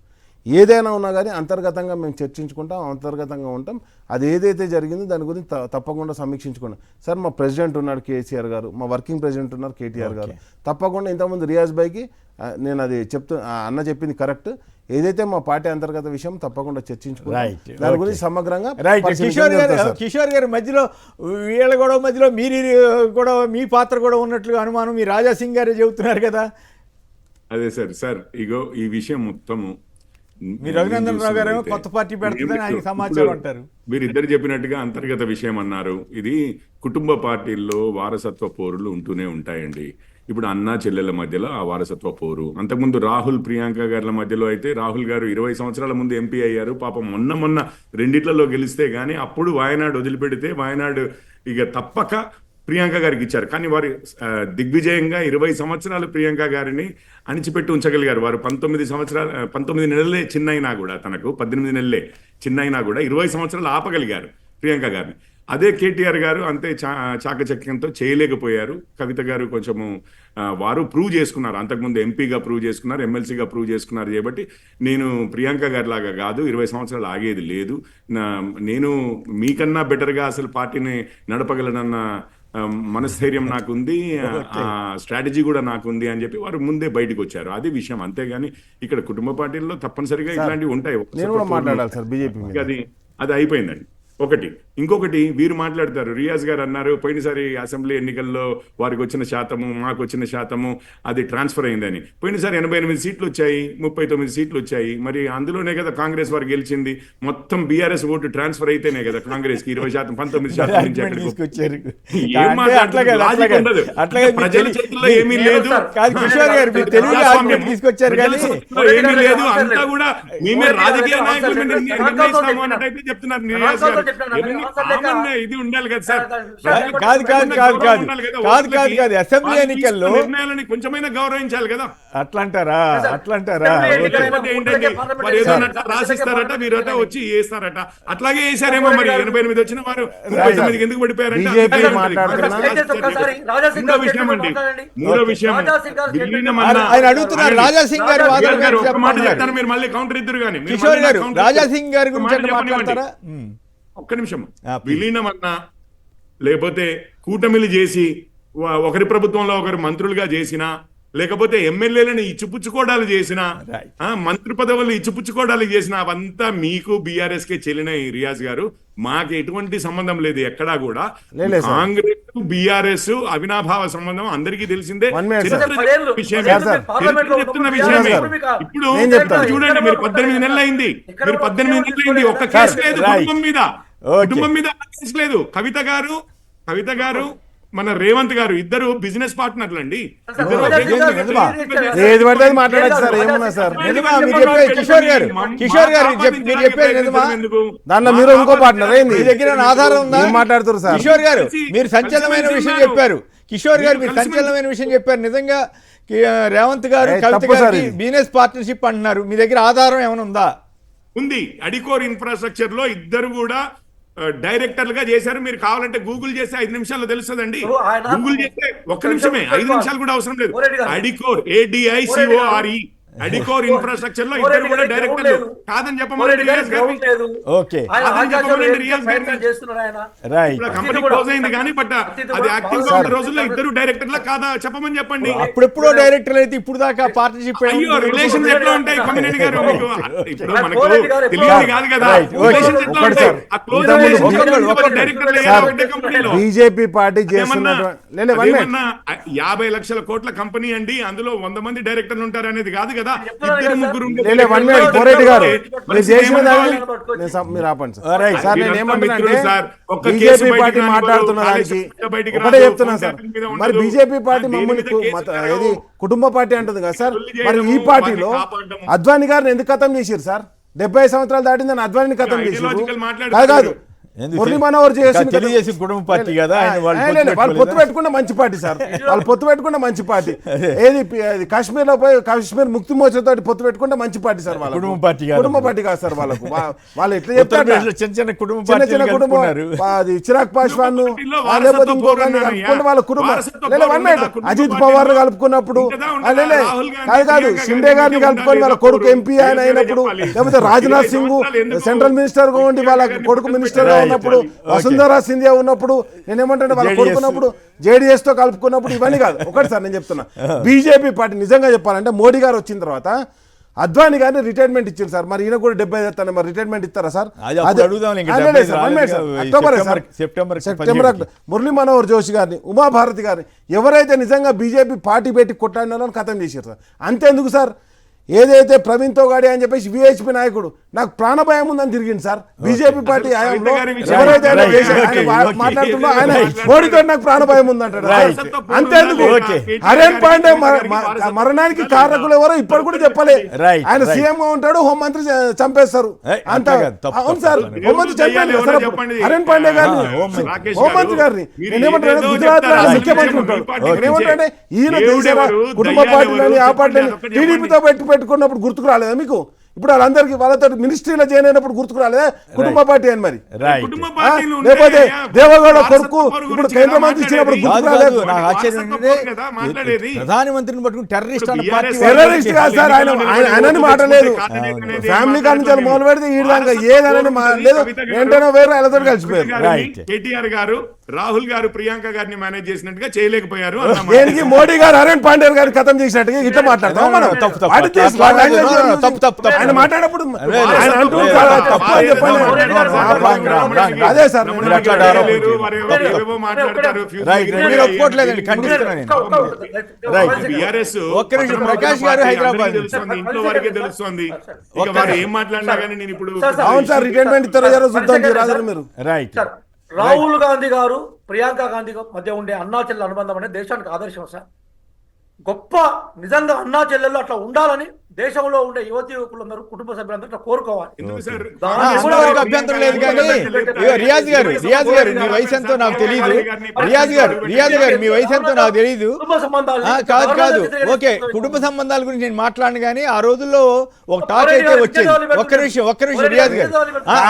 ఏదైనా ఉన్నా కానీ అంతర్గతంగా మేము చర్చించుకుంటాం, అంతర్గతంగా ఉంటాం. అది ఏదైతే జరిగిందో దాని గురించి తప్పకుండా సమీక్షించుకున్నాం సార్. మా ప్రెసిడెంట్ ఉన్నాడు కేసీఆర్ గారు, మా వర్కింగ్ ప్రెసిడెంట్ ఉన్నారు కేటీఆర్ గారు. తప్పకుండా ఇంతకుముందు రియాజ్ భాయ్కి నేను అది అన్న చెప్పింది కరెక్ట్. ఏదైతే మా పార్టీ అంతర్గత విషయం తప్పకుండా చర్చించుకున్నాం, దాని గురించి సమగ్రంగా. కిషోర్ గారి మధ్యలో వీళ్ళ గొడవ మధ్యలో మీరు కూడా మీ పాత్ర కూడా ఉన్నట్లు అనుమానం మీ రాజాసింగ్ గారే చెబుతున్నారు కదా. అదే సార్ ఇగో ఈ విషయం మొత్తము మీ రఘునందన్ రావు గారు కొత్త పార్టీ పెడుతుందని ఆయన సమాచారం అంటారు. మీరిద్దరు చెప్పినట్టుగా అంతర్గత విషయం అన్నారు. ఇది కుటుంబ పార్టీల్లో వారసత్వ పోరులు ఉంటూనే ఉంటాయండి. ఇప్పుడు అన్నా చెల్లెల మధ్యలో ఆ వారసత్వ పోరు. అంతకుముందు రాహుల్ ప్రియాంక గారి మధ్యలో అయితే రాహుల్ గారు 20 సంవత్సరాల ముందు ఎంపీ అయ్యారు. పాపం మొన్న రెండిట్లలో గెలిస్తే గానీ అప్పుడు వాయనాడు వదిలిపెడితే వాయనాడు ఇక తప్పక ప్రియాంక గారికి ఇచ్చారు. కానీ వారు దిగ్విజయంగా 20 సంవత్సరాలు ప్రియాంక గారిని అణిచిపెట్టి ఉంచగలిగారు. వారు 19 నెలలే చిన్నైనా కూడా, తనకు 18 నెలలే చిన్నైనా కూడా 20 సంవత్సరాలు ఆపగలిగారు ప్రియాంక గారిని. అదే కేటీఆర్ గారు అంతే చాకచక్యంతో చేయలేకపోయారు. కవిత గారు కొంచెము వారు ప్రూవ్ చేసుకున్నారు, అంతకుముందు ఎంపీగా ప్రూవ్ చేసుకున్నారు, ఎమ్మెల్సీగా ప్రూవ్ చేసుకున్నారు. కాబట్టి నేను ప్రియాంక గారి లాగా కాదు, 20 సంవత్సరాలు ఆగేది లేదు, నేను మీకన్నా బెటర్గా అసలు పార్టీని నడపగలనన్న మనస్థైర్యం నాకుంది, స్ట్రాటజీ కూడా నాకుంది అని చెప్పి వారు ముందే బయటకు వచ్చారు. అది విషయం. అంతేగాని ఇక్కడ కుటుంబ పార్టీల్లో తప్పనిసరిగా ఇట్లాంటివి ఉంటాయి. అది అయిపోయిందండి. ఒకటి. ఇంకొకటి వీరు మాట్లాడతారు, రియాజ్ గారు అన్నారు పోయినసారి అసెంబ్లీ ఎన్నికల్లో వారికి వచ్చిన శాతము మాకు వచ్చిన శాతము అది ట్రాన్స్ఫర్ అయిందని. పోయినసారి 88 సీట్లు వచ్చాయి, 39 సీట్లు వచ్చాయి. మరి అందులోనే కదా కాంగ్రెస్ వారు గెలిచింది. మొత్తం బీఆర్ఎస్ ఓటు ట్రాన్స్ఫర్ అయితేనే కదా కాంగ్రెస్ కి 20%, 19% నుంచి ప్రజల చేతుల్లో ఏమీ లేదు, ఏమీ లేదు. అంతా కూడా మేమే రాజకీయ నాయకులు నిర్ణయిస్తాము అన్నట్టయితే చెప్తున్నారు రియాజ్ గారు. ఇది ఉండాలి కదా సార్. కాదు అసెంబ్లీ ఎన్నికల్లో నిర్ణయాలని కొంచెమైనా గౌరవించాలి కదా. అట్లంటారా ఏంటంటే మరి ఏదో రాసిస్తారట, మీరట వచ్చి వేస్తారట. అట్లాగే వేసారేమో. మరి 88 వచ్చిన వారు 39 ఎందుకు పడిపోయారంటే మూడో విషయం ఆయన అడుగుతున్నారు. రాజాసింగ్ గారు ఒక మాట చెప్తాను, మీరు మళ్ళీ కౌంటర్ ఇద్దరు కానీ. కిషోర్ గారు రాజాసింగ్ గారి గురించి మాట్లాడతారా? ఒక్క నిమిషం. విలీనం అన్నా లేకపోతే కూటమిలు చేసి ఒకరి ప్రభుత్వంలో ఒకరు మంత్రులుగా చేసినా, లేకపోతే ఎమ్మెల్యేలను ఇచ్చిపుచ్చుకోవడాలు చేసినా, మంత్రి పదవులు ఇచ్చిపుచ్చుకోవడాలు చేసినా, అవంతా మీకు బీఆర్ఎస్ కే చెల్లినాయి రియాజ్ గారు. మాకు ఎటువంటి సంబంధం లేదు ఎక్కడా కూడా. కాంగ్రెస్ బీఆర్ఎస్ అవినాభావ సంబంధం అందరికీ తెలిసిందే, చెప్తున్న విషయమే. ఇప్పుడు చూడండి, మీరు 18 నెలలు అయింది, ఒక్క కేసు లేదు కుటుంబం మీద కేసు లేదు. కవిత గారు మన రేవంత్ గారు ఇద్దరు బిజినెస్ పార్ట్నర్లు అండి. కిషోర్ గారు మీరు చెప్పేది దాంట్లో మీరు ఇంకో పార్ట్నర్ ఏంది? మీ దగ్గర ఆధారం ఉందా? మాట్లాడుతారు సార్. కిషోర్ గారు మీరు సంచలనమైన విషయం చెప్పారు. నిజంగా రేవంత్ గారు కవిత గారు బిజినెస్ పార్ట్నర్షిప్ అంటున్నారు. మీ దగ్గర ఆధారం ఏమైనా ఉందా? ఉంది. అడికోర్ ఇన్ఫ్రాస్ట్రక్చర్ లో ఇద్దరు కూడా డైరెక్టర్లుగా చేశారు. మీరు కావాలంటే గూగుల్ చేస్తే 5 నిమిషాల్లో తెలుస్తుందండి. గూగుల్ చేస్తే 1 నిమిషమే, 5 నిమిషాలు కూడా అవసరం లేదు. అడికోర్ ADICORE అడికోర్ ఇన్ఫ్రాస్ట్రక్చర్ లో ఇద్దరు కూడా డైరెక్టర్లు కాదని చెప్పమని రియాజ్ గారిని. ఓకే కాదని చెప్పమని రియాజ్ గారిని. రైట్ ఇప్పుడు కంపెనీ క్లోజ్ అయింది కానీ బట్ అది యాక్టివ్ గా ఉన్న రోజుల్లో ఇద్దరు డైరెక్టర్ల కాదా చెప్పమని చెప్పండి. అప్పుడెప్పుడో డైరెక్టర్ అయితే ఇప్పుడు దాకా పార్ట్నర్షిప్ అయ్యో రిలేషన్స్ ఎట్లా ఉంటాయి కొమ్మినేని గారు మీకు ఇప్పుడు మనకు తెలియదు కాదు కదా రిలేషన్స్ ఎట్లా ఉంటాయి ఆ క్లోజ్ డైరెక్టర్లు ఒకటే కంపెనీలో బీజేపీ పార్టీ చేస్తున్నటువంటి 50 లక్షల కోట్ల కంపెనీ అండి అందులో 100 మంది డైరెక్టర్లు ఉంటారు అనేది కాదు కదా ఇద్దరు ముగ్గురు కోరెడ్డి గారు మీరు చేసిన దాన్ని మీరు ఆపండి సార్. నేను ఏమంటున్నానంటే బీజేపీ పార్టీ మాట్లాడుతున్న దానికి ఒకటే చెప్తున్నాను సార్. మరి బీజేపీ పార్టీ మమ్మల్ని ఏది కుటుంబ పార్టీ అంటుంది కదా సార్. మరి ఈ పార్టీలో అద్వానీ గారిని ఎందుకు ఖతం చేశారు సార్? 70 సంవత్సరాలు దాటిందని అద్వానీని ఖతం చేశారు కాదు. మురళీ మనోహర్ తెలియజేసి కుటుంబ పార్టీ కదా వాళ్ళు పొత్తు పెట్టుకున్న మంచి పార్టీ సార్. వాళ్ళు పొత్తు పెట్టుకున్న మంచి పార్టీ. ఏది కాశ్మీర్ లో పోయి కాశ్మీర్ ముక్తి మోర్చాతో పొత్తు పెట్టుకుంటే మంచి పార్టీ సార్. వాళ్ళ కుటుంబ పార్టీ కాదు సార్. వాళ్ళకు వాళ్ళు ఎట్లా చెప్తారు చిన్న చిన్న కుటుంబం అది చిరాగ్ పాస్వాన్ లేకపోతే ఇంకొకరిని కలుపుకుంటే వాళ్ళ కుటుంబం అజిత్ పవార్ ను కలుపుకున్నప్పుడు కాదు షిండే గారిని కలుపుకొని వాళ్ళ కొడుకు ఎంపీ ఆయన అయినప్పుడు లేకపోతే రాజ్నాథ్ సింగ్ సెంట్రల్ మినిస్టర్ గా ఉండి వాళ్ళ కొడుకు మినిస్టర్ ఉన్నప్పుడు వసుంధరా సింధియా ఉన్నప్పుడు నేనేమంటే వాళ్ళ కొడుకున్నప్పుడు జేడీఎస్ తో కలుపుకున్నప్పుడు ఇవన్నీ కాదు. ఒకటి సార్ నేను చెప్తున్నా బీజేపీ పార్టీ నిజంగా చెప్పాలంటే మోడీ గారు వచ్చిన తర్వాత అద్వానీ గారిని రిటైర్మెంట్ ఇచ్చారు సార్. మరి ఈయన కూడా 70 ఎత్తాను మరి రిటైర్మెంట్ ఇస్తారా సార్? సెప్టెంబర్ మురళీ మనోహర్ జోషి గారిని ఉమాభారతి గారిని ఎవరైతే నిజంగా బీజేపీ పార్టీ పెట్టి కొట్టాడినారో ఖతం చేశారు సార్. అంతేందుకు సార్ ఏదైతే ప్రవీణ్ తోగాడి అని చెప్పేసి విహెచ్పి నాయకుడు నాకు ప్రాణభయం ఉందని తిరిగింది సార్. బీజేపీ పార్టీ హయాంలో ఎవరైతే మాట్లాడుతుందో ఆయన మోడీతో నాకు ప్రాణభయం ఉందంటాడు. అంతేందుకు హరేన్ పాండే మరణానికి కారకులు ఎవరో ఇప్పుడు కూడా చెప్పలే. ఆయన సీఎం గా ఉంటాడు, హోంమంత్రి చంపేస్తారు. అంత అవును సార్, హోంమంత్రి చంపేయండి హరేన్ పాండే గారిని, హోంమంత్రి గారిని. నేనేమంటాను గుజరాత్ లో ముఖ్యమంత్రి ఉంటాడు. నేనేమంటే ఈయన కుటుంబ పార్టీలని ఆ పార్టీని టీడీపీతో పెట్టుకున్నప్పుడు గుర్తుకు రాలేదా మీకు? ఇప్పుడు వాళ్ళందరికీ వాళ్ళతో మినిస్ట్రీలో జాయిన్ అయినప్పుడు గుర్తుకు రాలేదా కుటుంబ పార్టీ అని? మరి లేకపోతే దేవగౌడ కొడుకు ఇప్పుడు కేంద్ర మంత్రి ఇచ్చినప్పుడు గుర్తుకు రాలేదు. నాకు ఆశ్చర్యం ప్రధానమంత్రిని పట్టుకుని టెర్రరిస్ట్ కాదు సార్. ఆయనని మాట లేదు. ఫ్యామిలీ కాడి నుంచి మొదలు పెడితే ఈ విధంగా ఏదనని లేదు. వెంటనే వేరే వాళ్ళతో కలిసిపోయారు. కేటీఆర్ గారు రాహుల్ గారు ప్రియాంక గారిని మేనేజ్ చేసినట్టుగా చేయలేకపోయారు. దేనికి మోడీ గారు హరేన్ పాండే గారిని ఖతం చేసినట్టుగా ఇట్లా మాట్లాడతాం మనం. ఆయన మాట్లాడప్పుడు అదే సార్ ప్రకాష్ గారు హైదరాబాద్ ఇంట్లో వరకే తెలుస్తుంది. ఏం మాట్లాడినా కానీ నేను ఇప్పుడు అవును సార్ రిటైర్మెంట్ ఇస్తారు మీరు. రైట్. రాహుల్ గాంధీ గారు ప్రియాంక గాంధీ మధ్య ఉండే అన్నా చెల్లెల అనుబంధం అనేది దేశానికి ఆదర్శం సార్. గొప్ప నిజంగా అన్నా చెల్లెళ్ళు అట్లా ఉండాలని దేశంలో ఉండే యువతి యువకులందరూ కుటుంబ సభ్యులందరూ కోరుకోవాలి. అభ్యంతరం లేదు కానీ రియాజ్ గారు మీ వయసు ఎంతో నాకు తెలియదు. రియాజ్ గారు మీ వయసు ఎంతో నాకు తెలియదు. కాదు ఓకే కుటుంబ సంబంధాల గురించి నేను మాట్లాడను కానీ ఆ రోజుల్లో ఒక టాక్ అయితే వచ్చేది. ఒక్క నిమిషం రియాజ్ గారు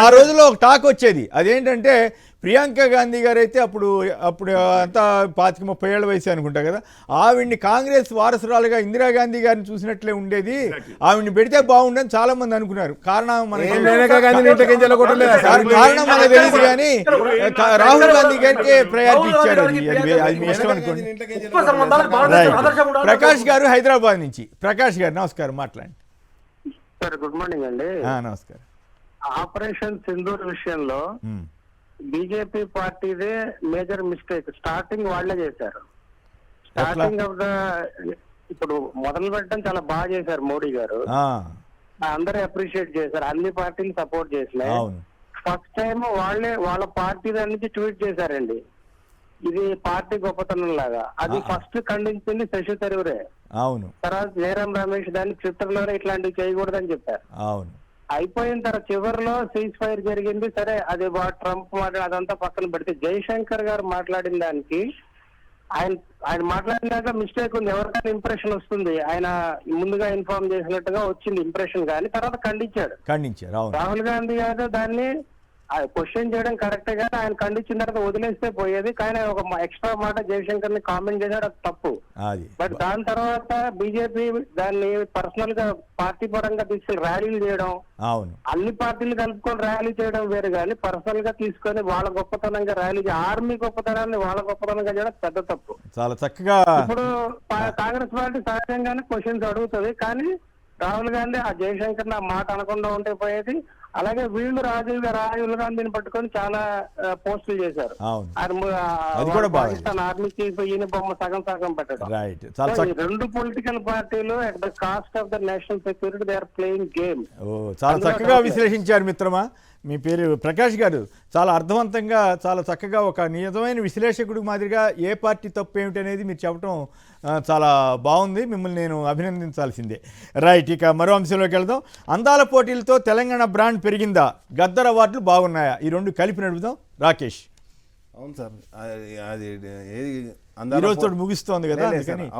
ఆ రోజుల్లో ఒక టాక్ వచ్చేది. అదేంటంటే ప్రియాంక గాంధీ గారు అయితే అప్పుడు అంతా 25-30 ఏళ్ల వయసు అనుకుంటా కదా, ఆవిడ్ని కాంగ్రెస్ వారసురాలుగా ఇందిరాగాంధీ గారిని చూసినట్లే ఉండేది, ఆవిడ్ని పెడితే బాగుండని చాలా మంది అనుకున్నారు. కారణం మనకు తెలియదు కానీ రాహుల్ గాంధీ గారికి ప్రయారిటీ ఇచ్చారు. అది మీ ఇష్టం అనుకోండి. ప్రకాష్ గారు హైదరాబాద్ నుంచి. ప్రకాష్ గారు నమస్కారం, మాట్లాడండి సార్. గుడ్ మార్నింగ్ అండి. నమస్కారం. ఆపరేషన్ సింధూర్ విషయంలో బీజేపీ పార్టీదే మేజర్ మిస్టేక్. స్టార్టింగ్ వాళ్లే చేశారు. స్టార్టింగ్ ఆఫ్ ద ఇప్పుడు మొదలు పెట్టడం చాలా బాగా చేశారు మోడీ గారు. అందరూ అప్రిషియేట్ చేశారు, అన్ని పార్టీలు సపోర్ట్ చేసినాయి. ఫస్ట్ టైం వాళ్ళ పార్టీ దాని నుంచి ట్వీట్ చేశారండి, ఇది పార్టీ గొప్పతనం లాగా. అది ఫస్ట్ ఖండించింది శశి తరూరే. అవును. తర్వాత జయరాం రమేష్ దాన్ని ట్విట్టర్ లో ఇట్లాంటివి చేయకూడదని చెప్పారు. అవును. అయిపోయిన తర్వాత చివరిలో సీజ్ ఫైర్ జరిగింది. సరే అది ట్రంప్ అదంతా పక్కన పెడితే జయశంకర్ గారు మాట్లాడిన దానికి ఆయన మాట్లాడిన దాంట్లో మిస్టేక్ ఉంది. ఎవరికైనా ఇంప్రెషన్ వస్తుంది, ఆయన ముందుగా ఇన్ఫార్మ్ చేసినట్టుగా వచ్చింది ఇంప్రెషన్, కానీ తర్వాత ఖండించారు. రాహుల్ గాంధీ గారు దాన్ని క్వశ్చన్ చేయడం కరెక్టే కానీ ఆయన ఖండించిన తర్వాత వదిలేస్తే పోయేది. కానీ ఆయన ఒక ఎక్స్ట్రా మాట జయశంకర్ ని కామెంట్ చేశాడు, అది తప్పు. అది బట్ దాని తర్వాత బీజేపీ దాన్ని పర్సనల్ గా పార్టీ పరంగా తీసుకుని ర్యాలీలు చేయడం, అవును, అన్ని పార్టీలు కలుపుకొని ర్యాలీ చేయడం వేరు, కానీ పర్సనల్ గా తీసుకొని వాళ్ళ గొప్పతనంగా ర్యాలీ ఆర్మీ గొప్పతనాన్ని వాళ్ళ గొప్పతనంగా చేయడం పెద్ద తప్పు. చాలా చక్కగా ఇప్పుడు కాంగ్రెస్ పార్టీ సహజంగానే క్వశ్చన్స్ అడుగుతుంది, కానీ రాహుల్ గాంధీ ఆ జయశంకర్ ఆ మాట అనకుండా ఉంటే పోయేది. అలాగే వీళ్ళు రాహుల్ గాంధీని పట్టుకొని చాలా పోస్టులు చేశారు. అవును, అది కూడా పాకిస్తాన్ ఆర్మీ చీఫ్ ఈయన బొమ్మ సగం పెట్టడం. రైట్. So, ఈ రెండు పొలిటికల్ పార్టీలు at the cost of the national security they are playing game. చాలా చక్కగా విశ్లేషించారు మిత్రమా. మీ పేరు ప్రకాష్ గారు. చాలా అర్థవంతంగా, చాలా చక్కగా ఒక నిజమైన విశ్లేషకుడు మాదిరిగా ఏ పార్టీ తప్పు ఏమిటి అనేది మీరు చెప్పడం చాలా బాగుంది. మిమ్మల్ని నేను అభినందించాల్సిందే. రైట్, ఇక మరో అంశంలోకి వెళ్దాం. అందాల పోటీలతో తెలంగాణ బ్రాండ్ పెరిగిందా, గద్దర్ అవార్డులు బాగున్నాయా, ఈ రెండు కలిపి నడుపుదాం. రాకేష్. అవును సార్, అది ఏది రోజుతో ముగిస్తోంది కదా,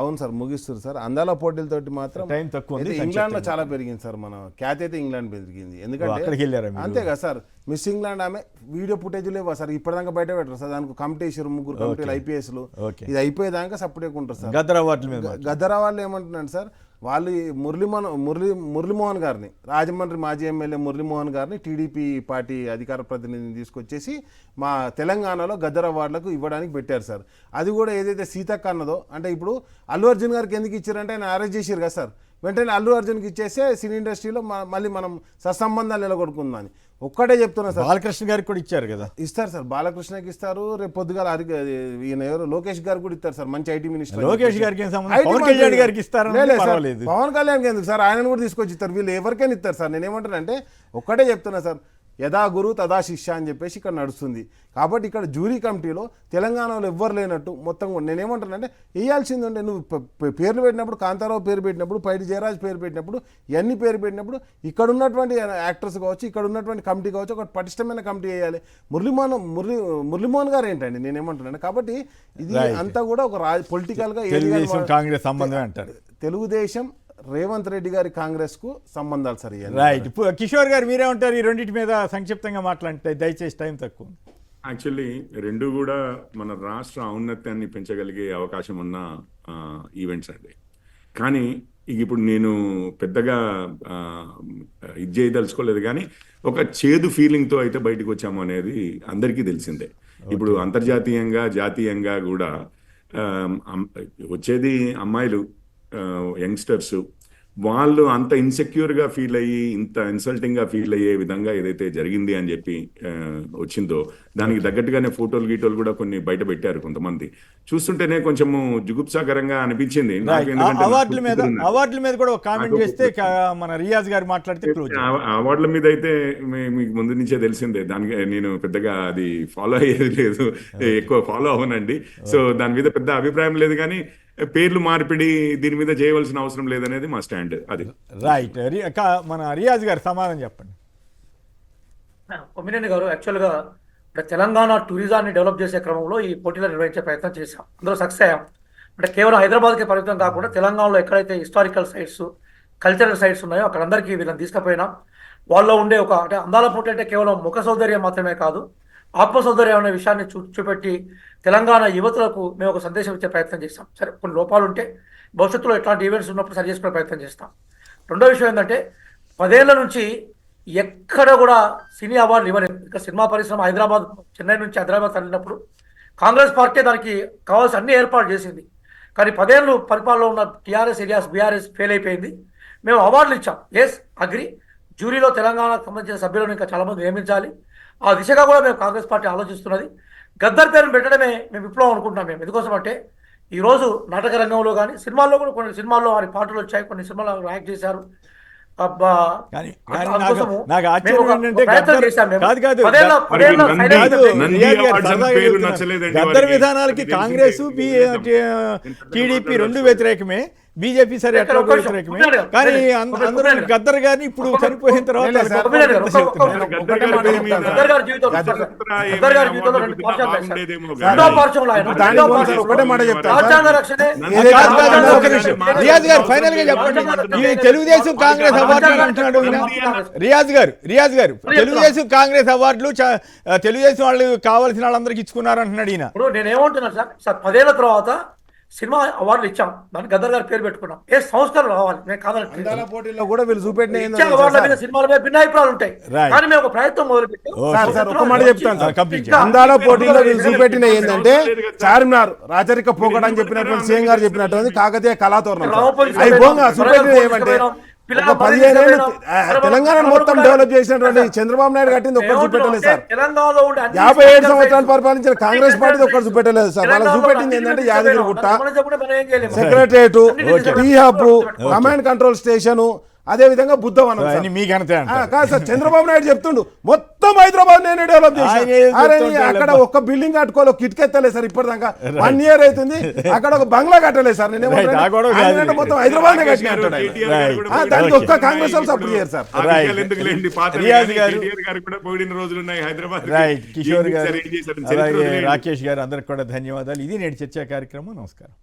అవును సార్ ముగిస్తుంది సార్. అందాల పోటీలతోటి మాత్రం టైం తక్కువ ఉంది. ఇంగ్లాండ్ లో చాలా పెరిగింది సార్, మన ఖ్యాతి అయితే ఇంగ్లాండ్ పెరిగింది. ఎందుకంటే అక్కడికి వెళ్ళారా? అంతే కదా సార్, మిస్ ఇంగ్లాండ్ ఆమె వీడియో ఫుటేజ్ లేవా సార్, ఇప్పటిదాకా బయట పెట్టరు సార్. దానికి కమిటీ ముగ్గురు కమిటీలు ఐపీఎస్లు, ఇది అయిపోయేదాకా సపరేట్గా ఉంటారు సార్. గద్దర్ అవార్డుల మీద గద్దర్ అవార్డులు ఏమంటున్నాను సార్, వాళ్ళు మురళీమోహన్ గారిని, రాజమండ్రి మాజీ ఎమ్మెల్యే మురళీమోహన్ గారిని టీడీపీ పార్టీ అధికార ప్రతినిధిని తీసుకొచ్చేసి మా తెలంగాణలో గద్దర్ అవార్డులకు ఇవ్వడానికి పెట్టారు సార్. అది కూడా ఏదైతే సీతక్క అన్నదో, అంటే ఇప్పుడు అల్లు అర్జున్ గారికి ఎందుకు ఇచ్చారంటే ఆయన అరెస్ట్ చేశారు కదా సార్, వెంటనే అల్లు అర్జున్కి ఇచ్చేస్తే సినీ ఇండస్ట్రీలో మళ్ళీ మనం సత్సంబంధాలు నిలగొడుకుందాం. ఒక్కటే చెప్తున్నా సార్, బాలకృష్ణ గారికి కూడా ఇచ్చారు కదా. ఇస్తారు సార్, బాలకృష్ణకి ఇస్తారు. రేపు పొద్దుగాల ఈయన ఎవరు లోకేష్ గారు కూడా ఇస్తారు సార్, మంచి ఐటీ మినిస్టర్. లోకేష్ గారికి పవన్ కళ్యాణ్ గారికి ఇస్తారు. పవన్ కళ్యాణ్ ఎందుకు సార్, ఆయనను కూడా తీసుకొచ్చి ఇస్తారు. వీళ్ళు ఎవరికైనా ఇస్తారు సార్. నేనేమంటానంటే ఒక్కటే చెప్తున్నా సార్, యథా గురు తదా శిష్య అని చెప్పేసి ఇక్కడ నడుస్తుంది. కాబట్టి ఇక్కడ జ్యూరీ కమిటీలో తెలంగాణలో ఎవ్వరు లేనట్టు మొత్తం నేనేమంటానంటే వేయాల్సింది ఉంటే, నువ్వు పేర్లు పెట్టినప్పుడు కాంతారావు పేరు పెట్టినప్పుడు, పైడి జయరాజ్ పేరు పెట్టినప్పుడు, ఇవన్నీ పేరు పెట్టినప్పుడు ఇక్కడ ఉన్నటువంటి యాక్టర్స్ కావచ్చు, ఇక్కడ ఉన్నటువంటి కమిటీ కావచ్చు, ఒక పటిష్టమైన కమిటీ వేయాలి. మురళీమోహన్ గారు ఏంటండి నేనేమంటున్నాను. కాబట్టి ఇది అంతా కూడా ఒక పొలిటికల్గా కాంగ్రెస్ సంబంధం అంటారు. తెలుగుదేశం రేవంత్ రెడ్డి గారి కాంగ్రెస్ కు సంబంధాలు సరిగా. రైట్. కిషోర్ గారు మీరే ఉంటారు ఈ రెండింటి మీద సంక్షిప్తంగా మాట్లాడితే, దయచేసి టైం తక్కువ. యాక్చువల్లీ రెండు కూడా మన రాష్ట్ర ఔన్నత్యాన్ని పెంచగలిగే అవకాశం ఉన్న ఈవెంట్స్ అండి. కానీ ఇప్పుడు నేను పెద్దగా ఇది చేయదలుచుకోలేదు, కానీ ఒక చేదు ఫీలింగ్తో అయితే బయటకు వచ్చాము అనేది అందరికీ తెలిసిందే. ఇప్పుడు అంతర్జాతీయంగా జాతీయంగా కూడా వచ్చేది అమ్మాయిలు, యంగ్స్టర్స్, వాళ్ళు అంత ఇన్సెక్యూర్గా ఫీల్ అయ్యి, ఇంత ఇన్సల్టింగ్గా ఫీల్ అయ్యే విధంగా ఏదైతే జరిగింది అని చెప్పి వచ్చిందో, దానికి తగ్గట్టుగానే ఫోటోలు కూడా కొన్ని బయట పెట్టారు కొంతమంది. చూస్తుంటేనే కొంచెము జుగుప్సాకరంగా అనిపించింది. అవార్డుల మీద కూడా ఒక కామెంట్ చేస్తే మన రియాజ్ గారు మాట్లాడితే. అవార్డుల మీద అయితే మీకు ముందు నుంచే తెలిసిందే, దానికి నేను పెద్దగా అది ఫాలో అయ్యేది లేదు, ఎక్కువ ఫాలో అవ్వనండి. సో దాని మీద పెద్ద అభిప్రాయం లేదు, కానీ పేర్లు మార్పిడి దీని మీద చేయవలసిన అవసరం లేదనేది మా స్టాండ్. అది రైట్. మన రియాజ్ గారు సమాధానం చెప్పండి. కొమ్మినేని గారు, యాక్చువల్గా తెలంగాణ టూరిజాన్ని డెవలప్ చేసే క్రమంలో ఈ పోటీలు నిర్వహించే ప్రయత్నం చేశాం, అందులో సక్సెస్ అయ్యాం. అంటే కేవలం హైదరాబాద్కి పరిమితం కాకుండా తెలంగాణలో ఎక్కడైతే హిస్టారికల్ సైట్స్, కల్చరల్ సైట్స్ ఉన్నాయో అక్కడందరికీ వీళ్ళని తీసుకుపోయినాం. వాళ్ళలో ఉండే ఒక అంటే అందాల పోటీ అంటే కేవలం ముఖ సౌందర్యం మాత్రమే కాదు, ఆత్మ సౌందర్యం అనే విషయాన్ని చూపెట్టి తెలంగాణ యువతులకు మేము ఒక సందేశం ఇచ్చే ప్రయత్నం చేస్తాం. సరే, కొన్ని లోపాలు ఉంటే భవిష్యత్తులో ఎట్లాంటి ఈవెంట్స్ ఉన్నప్పుడు సరి చేసుకునే ప్రయత్నం చేస్తాం. రెండో విషయం ఏంటంటే 10 ఏళ్ల నుంచి ఎక్కడ కూడా సినీ అవార్డులు ఇవ్వలేదు. ఇంకా సినిమా పరిశ్రమ హైదరాబాద్, చెన్నై నుంచి హైదరాబాద్ తరలినప్పుడు కాంగ్రెస్ పార్టీ దానికి కావాల్సిన అన్ని ఏర్పాటు చేసింది. కానీ 10 ఏళ్ళు పరిపాలనలో ఉన్న టీఆర్ఎస్ ఏరియాస్, బీఆర్ఎస్ ఫెయిల్ అయిపోయింది. మేము అవార్డులు ఇచ్చాం, ఎస్ అగ్రి. జ్యూరీలో తెలంగాణకు సంబంధించిన సభ్యులను ఇంకా చాలామంది నియమించాలి. ఆ దిశగా కూడా మేము కాంగ్రెస్ పార్టీ ఆలోచిస్తున్నది. గద్దర్ పేరును పెట్టడమే మేము విప్లవం అనుకుంటున్నాం. మేము ఎందుకోసం అంటే ఈరోజు నాటక రంగంలో కానీ సినిమాల్లో కూడా కొన్ని సినిమాల్లో వారి పాటలు వచ్చాయి, కొన్ని సినిమాలు యాక్ట్ చేశారు. గద్దర్ విధానాలకి కాంగ్రెస్ టీడీపీ రెండు వ్యతిరేకమే, బీజేపీ సరే ఇక్కడ ఎట్లా ఒక్క నిమిషం, వ్యతిరేకమే. ఒక్క నిమిషం, కానీ ఒక్క అందరూ నిమిషం. గద్దర్ గారిని ఇప్పుడు చనిపోయిన తర్వాత లేదు సార్, ఒక్క నిమిషం, ఒక్క ఒకటే మాట చెప్తాను సార్. గద్దర్ గారి జీవితంలో గద్దర్ గారి జీవితంలో రెండు పార్శ్వాలు ఉన్నాయి సార్. రెండో పార్శ్వంలో ఆయన, దాని రెండో గురించి పార్శ్వంలో ఒకటే మాట చెప్తాను సార్. రాజ్యాంగ రక్షణే కాదు, కాదు, ఒక్క నిమిషం. రియాజ్ గారు ఫైనల్ గా చెప్పండి. ఈ తెలుగుదేశం కాంగ్రెస్ అవార్డులు అంటున్నాడు ఈయన. రియాజ్ గారు తెలుగుదేశం కాంగ్రెస్ అవార్డులు తెలుగుదేశం వాళ్ళు కావాల్సిన వాళ్ళందరికి ఇచ్చుకున్నారు అంటున్నాడు ఈయన. ఇప్పుడు నేనేమంటున్నాను సార్ 10 ఏళ్ల తర్వాత సినిమా అవార్డులు ఇచ్చాం, దానికి గద్దర్ గారి పేరు పెట్టుకున్నాం. ఏ సంస్కరణ రావాలి, నేను కాదని అందాల పోటీల్లో కూడా వీళ్ళు చూపెట్టిన ఏందో ఇచ్చే అవార్డుల మీద సినిమాల మీద భిన్నాభిప్రాయాలు ఉంటాయి. Right. కానీ మేము ఒక ప్రయత్నం మొదలుపెట్టాం. సార్ ఒక్క మాట చెప్తాను సార్. కంప్లీట్ అందాల పోటీలో వీళ్ళు చూపెట్టిన ఏంటంటే చార్మినార్ రాచరిక పోకడ అని చెప్పినటువంటి సీఎం గారు చెప్పినటువంటి కాకతీయ కళాతోరణం సార్. అవి పోగా చూపెట్టిన ఏమంటే ఒక 15 ఏళ్ళు తెలంగాణ మొత్తం డెవలప్ చేసినటువంటి చంద్రబాబు నాయుడు కట్టింది ఒక్కరు చూపెట్టలేదు సార్. తెలంగాణలో ఉండే అన్ని 57 సంవత్సరాలు పరిపాలించిన కాంగ్రెస్ పార్టీ ఒక్కరు చూపెట్టలేదు సార్. వాళ్ళకి చూపెట్టింది ఏంటంటే Yadagirigutta, secretariat, T hub, command control station, అదే విధంగా బుద్ధవనం సార్. అన్ని మీ ఘనతే అంటారు. కాదు సార్, చంద్రబాబు నాయుడు చెప్తుండు మొత్తం హైదరాబాద్ నేనే డెవలప్ ఆయన ఏం చేశాను. అరే చెప్తుంటాడు అక్కడ అబ్బా. ఒక్క బిల్డింగ్ కట్టుకోలేదు, కిటికెత్తలేదు సార్ ఇప్పటిదాకా. 1 ఇయర్ అవుతుంది, అక్కడ ఒక బంగ్లా కట్టలేదు సార్. Right, ఆ గొడవ కాదు. నేనేమంటే మొత్తం హైదరాబాద్ నే కట్టిన అంటాడు ఆయన. Right. దానికి ఒక్క Okay. కాంగ్రెస్ వాళ్ళు సపోర్ట్ చేయరు సార్. Right. రియాజ్ గారు, కూడా పోయిన రోజులున్నాయి హైదరాబాద్. రైట్, కిషోర్ గారు, ఏం చేశారు? అలాగే చరిత్ర రాకేష్ గారు, అందరికి కూడా ధన్యవాదాలు. ఇది నేటి చర్చా కార్యక్రమం. నమస్కారం.